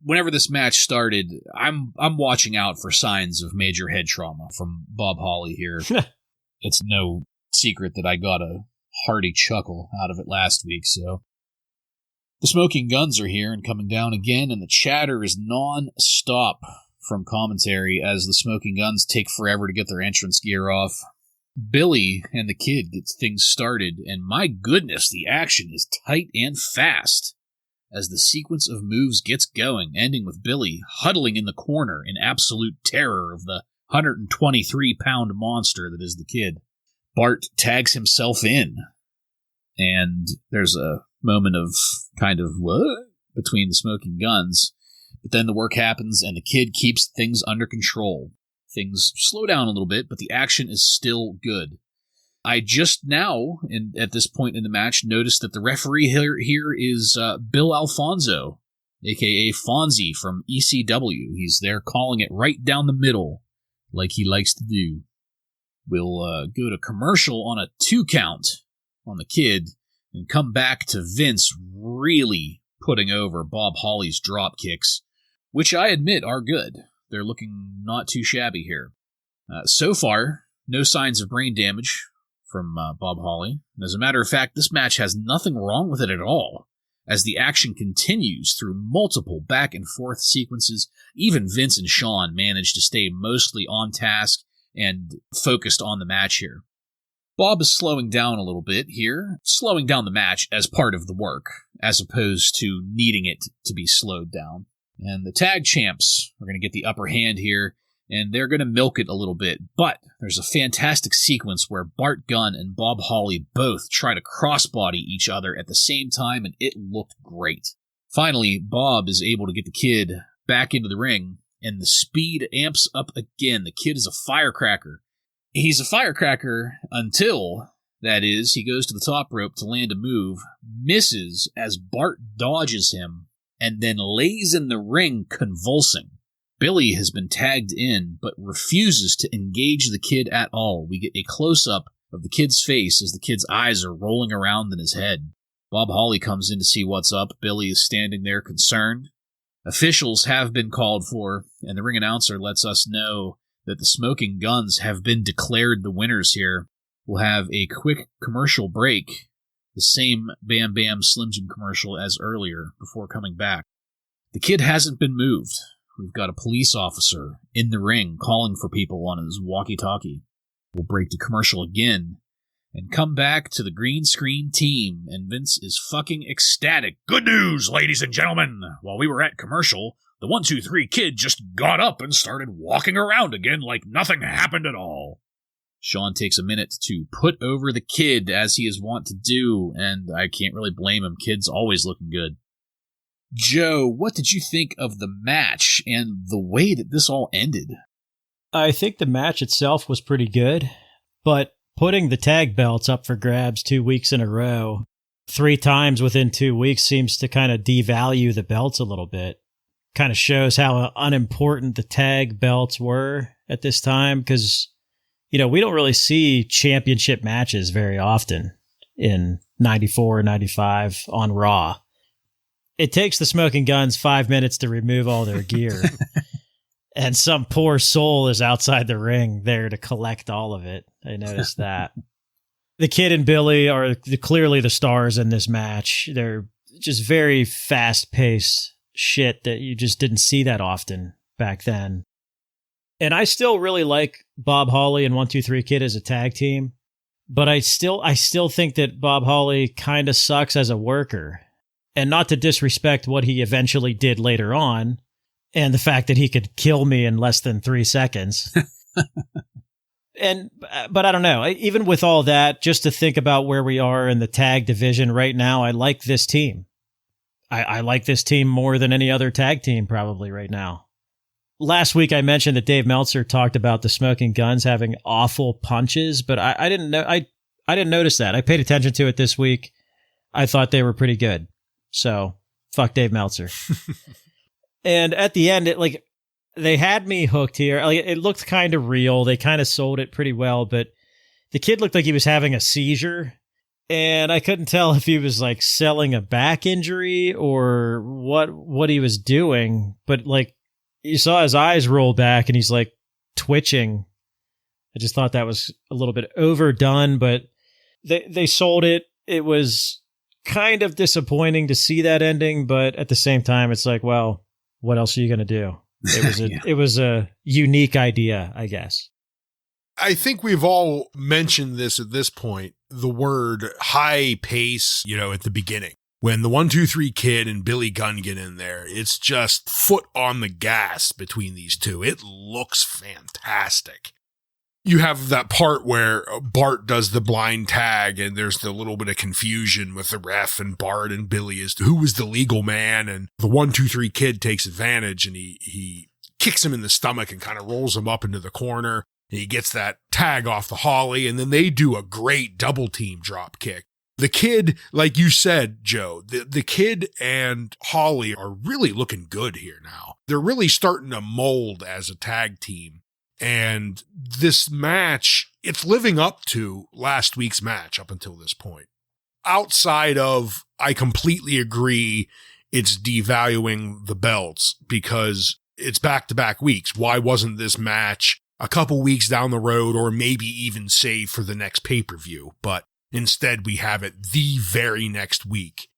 whenever this match started, I'm watching out for signs of major head trauma from Bob Holly here. It's no secret that I got a hearty chuckle out of it last week, so... The Smoking Guns are here and coming down again, and the chatter is non-stop from commentary as the Smoking Guns take forever to get their entrance gear off. Billy and the Kid get things started, and my goodness, the action is tight and fast as the sequence of moves gets going, ending with Billy huddling in the corner in absolute terror of the 123-pound monster that is the Kid. Bart tags himself in, and there's a moment of kind of what between the Smoking Guns, but then the work happens and the Kid keeps things under control. Things slow down a little bit, but the action is still good. I just now, at this point in the match, noticed that the referee here is Bill Alfonso, a.k.a. Fonzie from ECW. He's there calling it right down the middle, like he likes to do. We'll go to commercial on a 2 count on the Kid, and come back to Vince really putting over Bob Holly's drop kicks, which I admit are good. They're looking not too shabby here. So far, no signs of brain damage from Bob Holly. And as a matter of fact, this match has nothing wrong with it at all. As the action continues through multiple back and forth sequences, even Vince and Shawn manage to stay mostly on task and focused on the match here. Bob is slowing down a little bit here, slowing down the match as part of the work, as opposed to needing it to be slowed down. And the tag champs are going to get the upper hand here, and they're going to milk it a little bit. But there's a fantastic sequence where Bart Gunn and Bob Holly both try to crossbody each other at the same time, and it looked great. Finally, Bob is able to get the Kid back into the ring, and the speed amps up again. The Kid is a firecracker. He's a firecracker until, that is, he goes to the top rope to land a move, misses as Bart dodges him, and then lays in the ring convulsing. Billy has been tagged in, but refuses to engage the Kid at all. We get a close-up of the Kid's face as the Kid's eyes are rolling around in his head. Bob Holly comes in to see what's up. Billy is standing there concerned. Officials have been called for, and the ring announcer lets us know that the Smoking Guns have been declared the winners here. We'll have a quick commercial break, the same Bam Bam Slim Jim commercial as earlier, before coming back. The Kid hasn't been moved. We've got a police officer in the ring calling for people on his walkie-talkie. We'll break to commercial again and come back to the green screen team, and Vince is fucking ecstatic. Good news, ladies and gentlemen! While we were at commercial, the 1-2-3 Kid just got up and started walking around again like nothing happened at all. Shawn takes a minute to put over the Kid, as he is wont to do, and I can't really blame him. Kid's always looking good. Joe, what did you think of the match and the way that this all ended? I think the match itself was pretty good, but putting the tag belts up for grabs 2 weeks in a row, 3 times within 2 weeks, seems to kind of devalue the belts a little bit. Kind of shows how unimportant the tag belts were at this time, because, you know, we don't really see championship matches very often in 94, 95 on Raw. It takes the Smoking Guns 5 minutes to remove all their gear, and some poor soul is outside the ring there to collect all of it. I noticed that. The Kid and Billy are clearly the stars in this match. They're just very fast-paced shit that you just didn't see that often back then. And I still really like Bob Holly and 1-2-3 Kid as a tag team, but I still think that Bob Holly kind of sucks as a worker. And not to disrespect what he eventually did later on, and the fact that he could kill me in less than 3 seconds. But I don't know. Even with all that, just to think about where we are in the tag division right now, I like this team. I like this team more than any other tag team probably right now. Last week I mentioned that Dave Meltzer talked about the Smoking Guns having awful punches, but I didn't know. I didn't notice that. I paid attention to it this week. I thought they were pretty good. So fuck Dave Meltzer. And at the end, they had me hooked here. Like, it looked kind of real. They kind of sold it pretty well, but the kid looked like he was having a seizure, and I couldn't tell if he was like selling a back injury or what he was doing. But like, you saw his eyes roll back and he's like twitching. I just thought that was a little bit overdone, but they sold it. It was kind of disappointing to see that ending, but at the same time, it's like, well, what else are you going to do? It was a unique idea, I guess. I think we've all mentioned this at this point, the word high pace, at the beginning. When the 1, 2, 3 Kid and Billy Gunn get in there, it's just foot on the gas between these two. It looks fantastic. You have that part where Bart does the blind tag and there's the little bit of confusion with the ref and Bart and Billy as to who was the legal man, and the 1, 2, 3 Kid takes advantage and he kicks him in the stomach and kind of rolls him up into the corner, and he gets that tag off the Holly, and then they do a great double team drop kick. The Kid, like you said, Joe, the Kid and Holly are really looking good here now. They're really starting to mold as a tag team. And this match, it's living up to last week's match up until this point. Outside of, I completely agree, it's devaluing the belts because it's back-to-back weeks. Why wasn't this match a couple weeks down the road or maybe even saved for the next pay-per-view? But instead, we have it the very next week.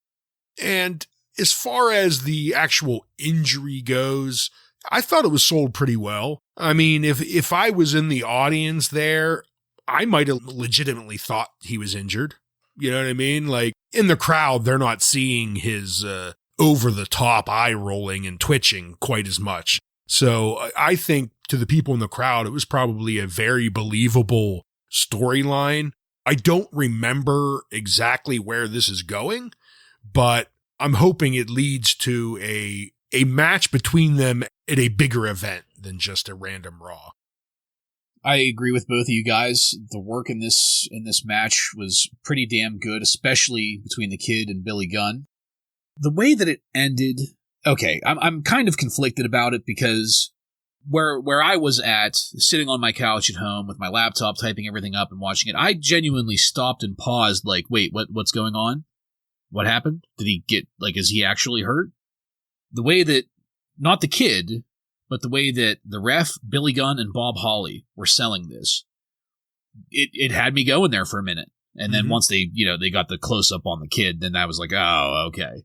And as far as the actual injury goes, I thought it was sold pretty well. I mean, if I was in the audience there, I might have legitimately thought he was injured. You know what I mean? Like, in the crowd, they're not seeing his over-the-top eye rolling and twitching quite as much. So I think to the people in the crowd, it was probably a very believable storyline. I don't remember exactly where this is going, but I'm hoping it leads to a match between them at a bigger event than just a random Raw. I agree with both of you guys. The work in this match was pretty damn good, especially between the Kid and Billy Gunn. The way that it ended, okay, I'm kind of conflicted about it because where I was at, sitting on my couch at home with my laptop, typing everything up and watching it, I genuinely stopped and paused, like, wait, what's going on? What happened? Did he get, like, is he actually hurt? The way that, not the Kid, but the way that the ref, Billy Gunn, and Bob Holly were selling this, it had me going there for a minute. And then once they got the close-up on the Kid, then I was like, oh, okay.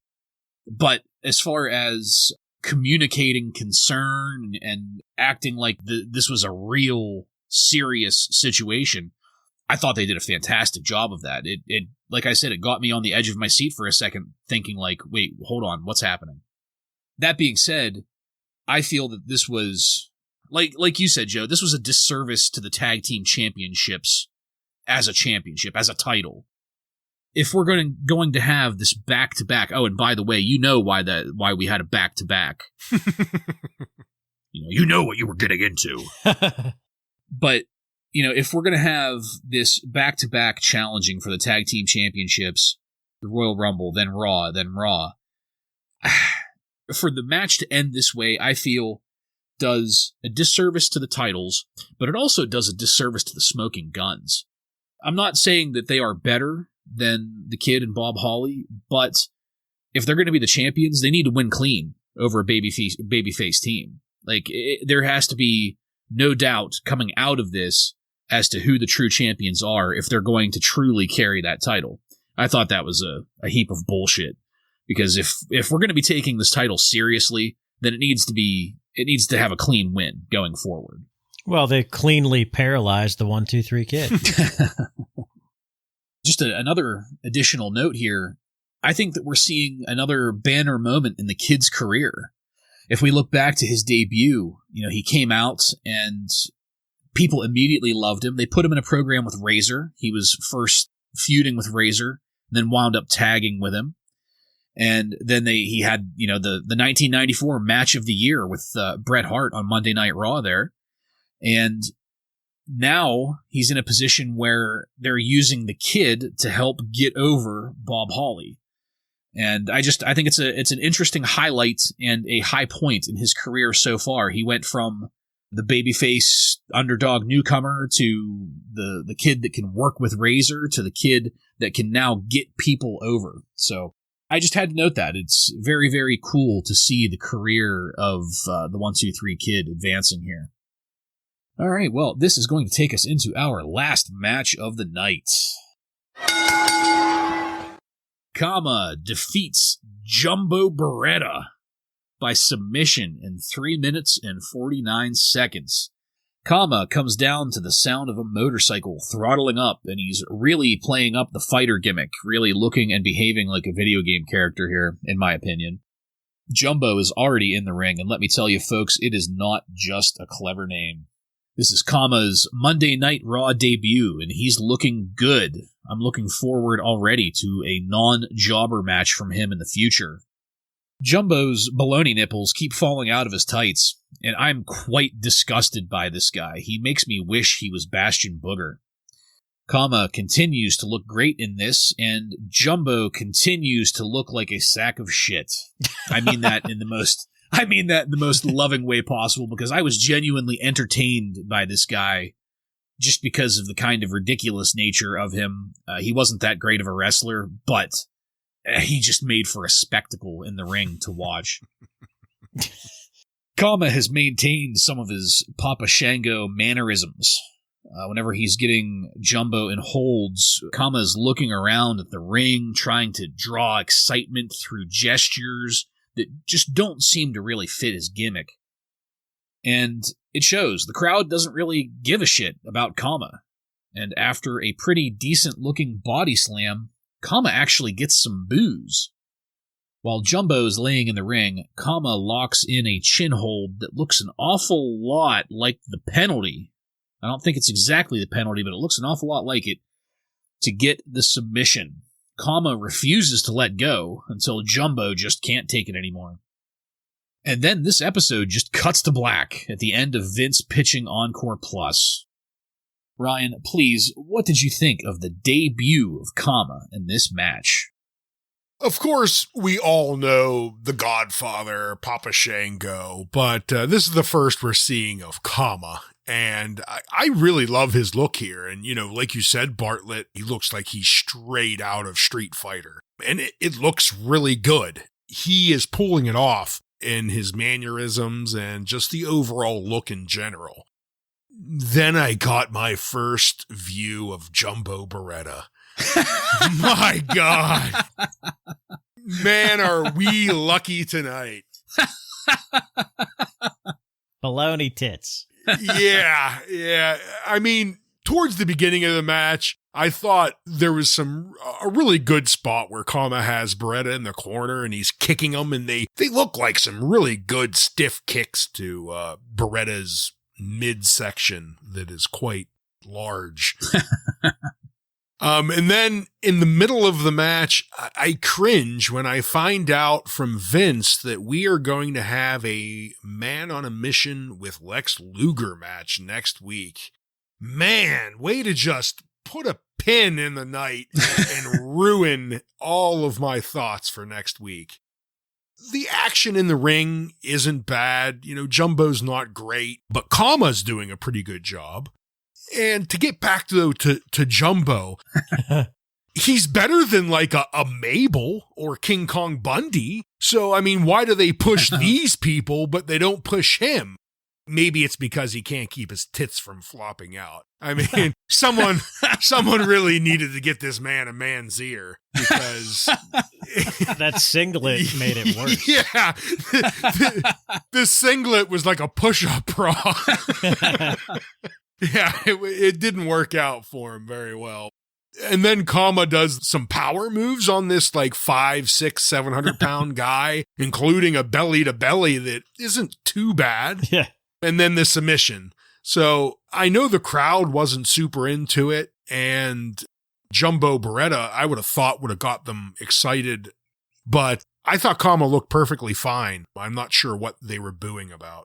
But as far as communicating concern and acting like this was a real serious situation, I thought they did a fantastic job of that. It like I said, it got me on the edge of my seat for a second, thinking like, wait, hold on, what's happening? That being said, I feel that this was, like you said, Joe, this was a disservice to the tag team championships as a championship, as a title. If we're going to have this back-to-back, oh, and by the way, you know why we had a back-to-back. you know what you were getting into. But, if we're going to have this back-to-back challenging for the tag team championships, the Royal Rumble, then Raw, for the match to end this way, I feel does a disservice to the titles, but it also does a disservice to the Smoking Guns. I'm not saying that they are better than the Kid and Bob Holly, but if they're going to be the champions, they need to win clean over a babyface team. Like, there has to be no doubt coming out of this as to who the true champions are if they're going to truly carry that title. I thought that was a heap of bullshit. Because if we're going to be taking this title seriously, then it needs to have a clean win going forward. Well, they cleanly paralyzed the 1, 2, 3 Kid. Just another additional note here. I think that we're seeing another banner moment in the Kid's career. if we look back to his debut, he came out and people immediately loved him. They put him in a program with Razor. He was first feuding with Razor, then wound up tagging with him. And then he had, the 1994 match of the year with Bret Hart on Monday Night Raw there. And now he's in a position where they're using the Kid to help get over Bob Holly. And I think it's an interesting highlight and a high point in his career so far. He went from the babyface underdog newcomer to the kid that can work with Razor to the kid that can now get people over. So I just had to note that. It's very, very cool to see the career of the 1-2-3 Kid advancing here. All right, well, this is going to take us into our last match of the night. Kama defeats Jumbo Beretta by submission in 3 minutes and 49 seconds. Kama comes down to the sound of a motorcycle throttling up, and he's really playing up the fighter gimmick, really looking and behaving like a video game character here, in my opinion. Jumbo is already in the ring, and let me tell you, folks, it is not just a clever name. This is Kama's Monday Night Raw debut, and he's looking good. I'm looking forward already to a non-jobber match from him in the future. Jumbo's baloney nipples keep falling out of his tights, and I'm quite disgusted by this guy. He makes me wish he was Bastion Booger. Kama continues to look great in this, and Jumbo continues to look like a sack of shit. I mean that in the most loving way possible, because I was genuinely entertained by this guy just because of the kind of ridiculous nature of him. He wasn't that great of a wrestler, but he just made for a spectacle in the ring to watch. Kama has maintained some of his Papa Shango mannerisms. Whenever he's getting Jumbo in holds, Kama's looking around at the ring, trying to draw excitement through gestures that just don't seem to really fit his gimmick. And it shows. The crowd doesn't really give a shit about Kama. And after a pretty decent-looking body slam, Kama actually gets some boos. While Jumbo's laying in the ring, Kama locks in a chin hold that looks an awful lot like the penalty. I don't think it's exactly the penalty, but it looks an awful lot like it, to get the submission. Kama refuses to let go until Jumbo just can't take it anymore. And then this episode just cuts to black at the end of Vince pitching Encore Plus. Ryan, please, what did you think of the debut of Kama in this match? Of course, we all know the Godfather, Papa Shango, but this is the first we're seeing of Kama, and I really love his look here. And, like you said, Bartlett, he looks like he's straight out of Street Fighter, and it looks really good. He is pulling it off in his mannerisms and just the overall look in general. Then I got my first view of Jumbo Beretta. My God. Man, are we lucky tonight. Baloney tits. Yeah. I mean, towards the beginning of the match, I thought there was a really good spot where Kama has Beretta in the corner and he's kicking them, and they look like some really good stiff kicks to Beretta's midsection that is quite large. And then in the middle of the match, I cringe when I find out from Vince that we are going to have a Man on a Mission with Lex Luger match next week. Man, way to just put a pin in the night and ruin all of my thoughts for next week. The action in the ring isn't bad. Jumbo's not great, but Kama's doing a pretty good job. And to get back to Jumbo, he's better than like a Mabel or King Kong Bundy. So, I mean, why do they push these people, but they don't push him? Maybe it's because he can't keep his tits from flopping out. I mean, someone really needed to get this man a man's ear, because that singlet made it worse. Yeah. The singlet was like a push-up bra. Yeah, it didn't work out for him very well. And then Kama does some power moves on this like 500, 600, 700 pound guy, including a belly to belly that isn't too bad. Yeah. And then the submission. So I know the crowd wasn't super into it, and Jumbo Beretta, I would have thought would have got them excited, but I thought Kama looked perfectly fine. I'm not sure what they were booing about.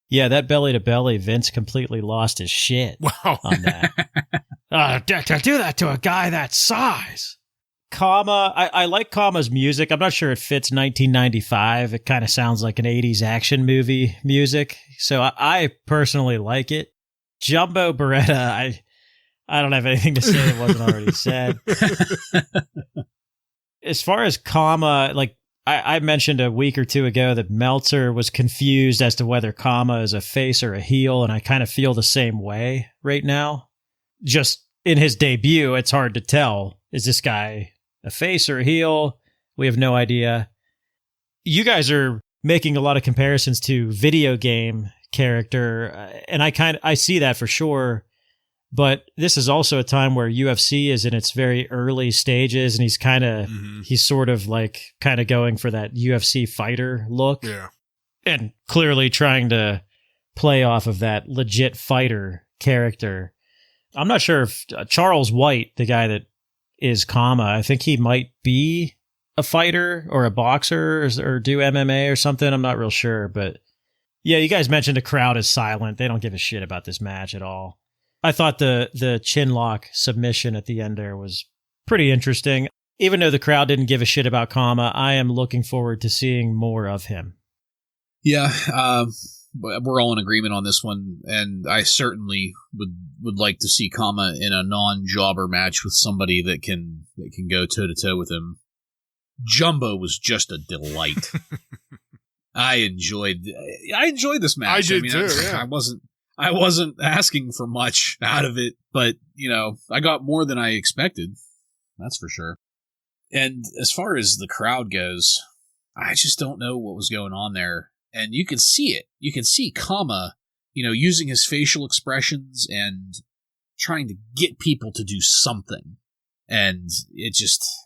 Yeah, that belly to belly, Vince completely lost his shit Wow. on that. To do that to a guy that size. Kama, I like Kama's music. I'm not sure it fits 1995. It kind of sounds like an 80s action movie music. So I personally like it. Jumbo Beretta, I don't have anything to say that wasn't already said. As far as Kama, like I mentioned a week or two ago that Meltzer was confused as to whether Kama is a face or a heel, and I kind of feel the same way right now. Just in his debut, it's hard to tell. Is this guy a face or a heel? We have no idea. You guys are making a lot of comparisons to video game character, and I see that for sure. But this is also a time where UFC is in its very early stages, and he's sort of like kind of going for that UFC fighter look. Yeah. And clearly trying to play off of that legit fighter character. I'm not sure if Charles White, the guy that is Kama, I think he might be a fighter or a boxer or do MMA or something. I'm not real sure. But yeah, you guys mentioned the crowd is silent. They don't give a shit about this match at all. I thought the chin lock submission at the end there was pretty interesting. Even though the crowd didn't give a shit about Kama, I am looking forward to seeing more of him. Yeah, we're all in agreement on this one, and I certainly would like to see Kama in a non-jobber match with somebody that can go toe-to-toe with him. Jumbo was just a delight. I enjoyed this match. I did too, yeah. I wasn't asking for much out of it, but, I got more than I expected. That's for sure. And as far as the crowd goes, I just don't know what was going on there. And you can see it. You can see Kama, using his facial expressions and trying to get people to do something. And it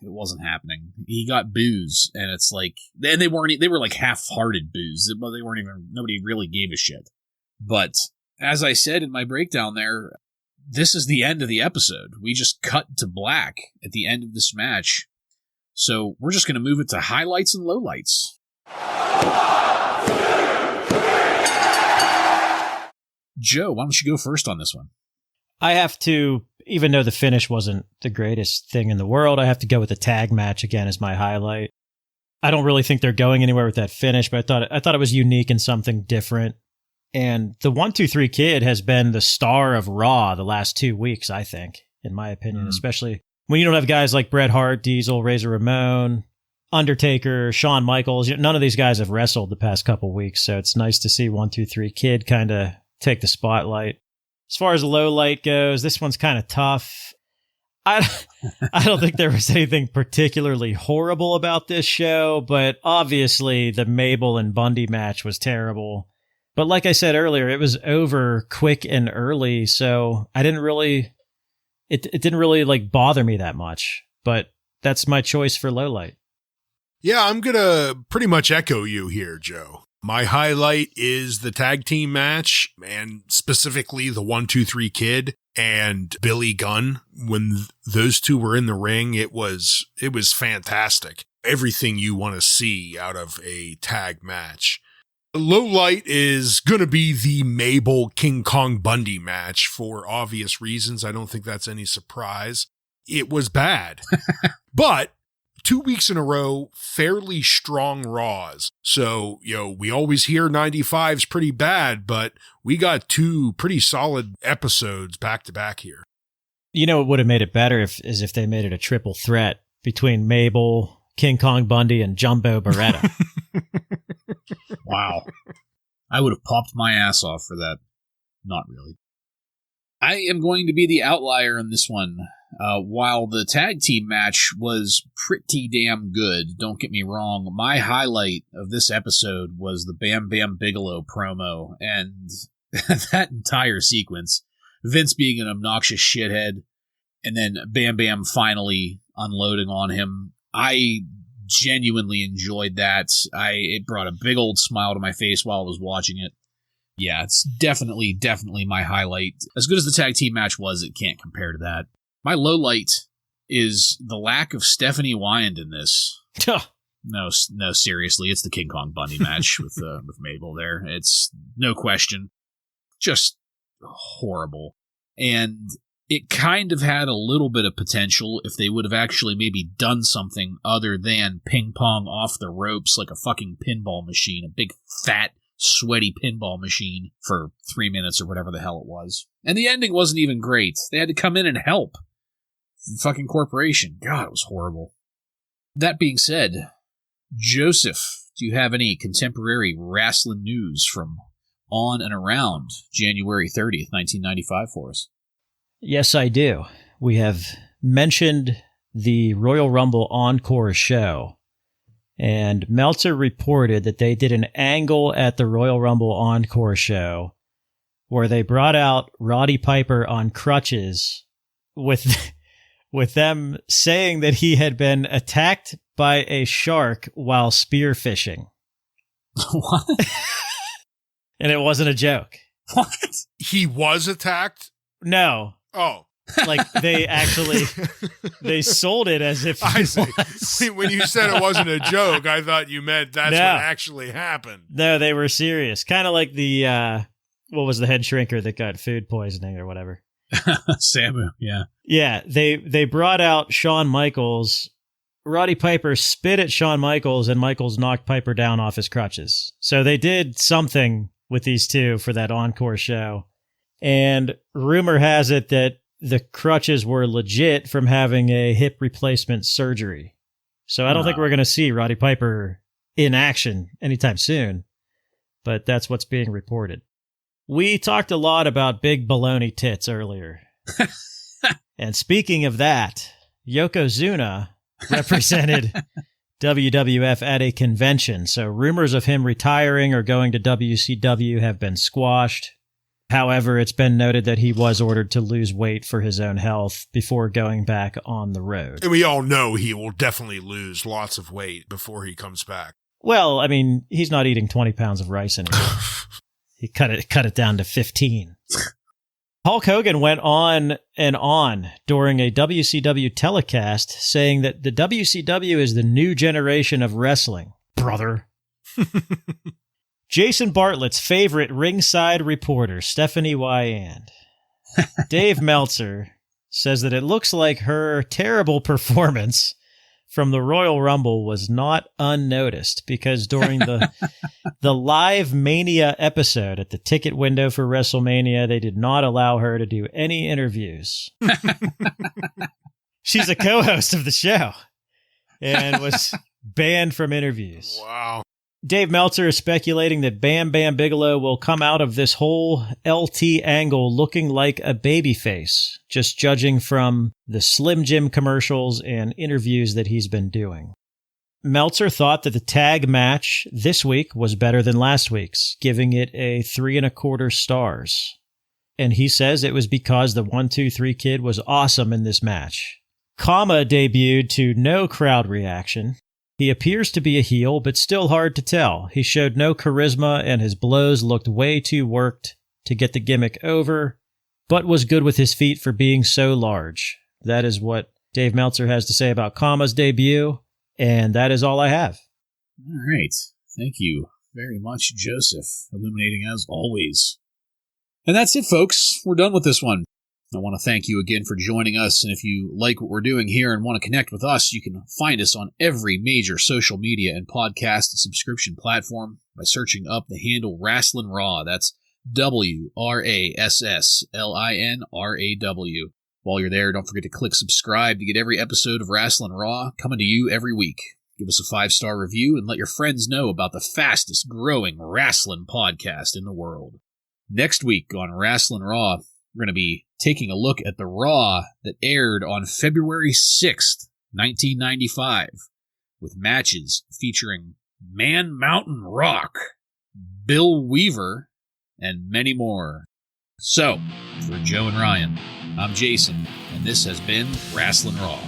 wasn't happening. He got boos, and it's like, and they were like half-hearted boos. Nobody really gave a shit. But as I said in my breakdown there, this is the end of the episode. We just cut to black at the end of this match. So we're just going to move it to highlights and lowlights. Joe, why don't you go first on this one? I have to, even though the finish wasn't the greatest thing in the world, I have to go with the tag match again as my highlight. I don't really think they're going anywhere with that finish, but I thought it was unique and something different. And the 1-2-3 Kid has been the star of Raw the last 2 weeks, I think, in my opinion, especially when you don't have guys like Bret Hart, Diesel, Razor Ramon, Undertaker, Shawn Michaels. None of these guys have wrestled the past couple weeks, so it's nice to see 1-2-3 Kid kind of take the spotlight. As far as low light goes, this one's kind of tough. I don't think there was anything particularly horrible about this show, but obviously the Mabel and Bundy match was terrible. But like I said earlier, it was over quick and early, so it didn't really like bother me that much. But that's my choice for low light. Yeah, I'm going to pretty much echo you here, Joe. My highlight is the tag team match, and specifically the 1-2-3 Kid and Billy Gunn. When those two were in the ring, it was fantastic. Everything you want to see out of a tag match. Low light is going to be the Mabel King Kong Bundy match for obvious reasons. I don't think that's any surprise. It was bad, but 2 weeks in a row, fairly strong Raws. So, we always hear 95's pretty bad, but we got 2 pretty solid episodes back to back here. What would have made it better if they made it a triple threat between Mabel, King Kong Bundy, and Jumbo Beretta. Wow. I would have popped my ass off for that. Not really. I am going to be the outlier in this one. While the tag team match was pretty damn good, don't get me wrong, my highlight of this episode was the Bam Bigelow promo, and that entire sequence. Vince being an obnoxious shithead, And then Bam Bam finally unloading on him. I genuinely enjoyed that. It brought a big old smile to my face while I was watching it. Yeah, it's definitely my highlight. As good as the tag team match was, it can't compare to that. My low light is the lack of Stephanie Wyand in this. No, seriously, it's the King Kong Bundy match with Mabel there. It's no question, just horrible. And it kind of had a little bit of potential if they would have actually maybe done something other than ping pong off the ropes like a fucking pinball machine, a big fat sweaty pinball machine for 3 minutes or whatever the hell it was. And the ending wasn't even great. They had to come in and help. The fucking corporation. God, it was horrible. That being said, Joseph, do you have any contemporary wrestling news from on and around January 30th, 1995 for us? Yes, I do. We have mentioned the Royal Rumble Encore show. And Meltzer reported that they did an angle at the Royal Rumble Encore show where they brought out Roddy Piper on crutches with them saying that he had been attacked by a shark while spearfishing. What? And it wasn't a joke. What? He was attacked? No. Oh. Like, they sold it as if I see. When you said it wasn't a joke, I thought you meant that's what actually happened. No, they were serious. Kind of like the, what was the head shrinker that got food poisoning or whatever? Samu, yeah. Yeah, they brought out Shawn Michaels. Roddy Piper spit at Shawn Michaels, and Michaels knocked Piper down off his crutches. So they did something with these two for that Encore show. And rumor has it that the crutches were legit from having a hip replacement surgery. So I don't think we're going to see Roddy Piper in action anytime soon, but that's what's being reported. We talked a lot about big baloney tits earlier. And speaking of that, Yokozuna represented WWF at a convention. So rumors of him retiring or going to WCW have been squashed. However, it's been noted that he was ordered to lose weight for his own health before going back on the road. And we all know he will definitely lose lots of weight before he comes back. Well, I mean, he's not eating 20 pounds of rice anymore. He cut it down to 15. Hulk Hogan went on and on during a WCW telecast saying that the WCW is the new generation of wrestling, brother. Jason Bartlett's favorite ringside reporter, Stephanie Wyand. Dave Meltzer says that it looks like her terrible performance from the Royal Rumble was not unnoticed because during the Live Mania episode at the ticket window for WrestleMania, they did not allow her to do any interviews. She's a co-host of the show and was banned from interviews. Wow. Dave Meltzer is speculating that Bam Bam Bigelow will come out of this whole LT angle looking like a babyface, just judging from the Slim Jim commercials and interviews that he's been doing. Meltzer thought that the tag match this week was better than last week's, giving it a 3.25 stars. And he says it was because the 1-2-3 Kid was awesome in this match. Kama debuted to no crowd reaction. He appears to be a heel, but still hard to tell. He showed no charisma, and his blows looked way too worked to get the gimmick over, but was good with his feet for being so large. That is what Dave Meltzer has to say about Kama's debut, and that is all I have. All right. Thank you very much, Joseph. Illuminating as always. And that's it, folks. We're done with this one. I want to thank you again for joining us, and if you like what we're doing here and want to connect with us, you can find us on every major social media and podcast subscription platform by searching up the handle Wrasslin Raw. That's WRASSLINRAW. While you're there, don't forget to click subscribe to get every episode of Wrasslin Raw coming to you every week. Give us a 5-star review and let your friends know about the fastest growing wrestling podcast in the world. Next week on Wrasslin Raw, we're going to be taking a look at the Raw that aired on February 6th, 1995, with matches featuring Man Mountain Rock, Bill Weaver, and many more. So, for Joe and Ryan, I'm Jason, and this has been Wrasslin' Raw.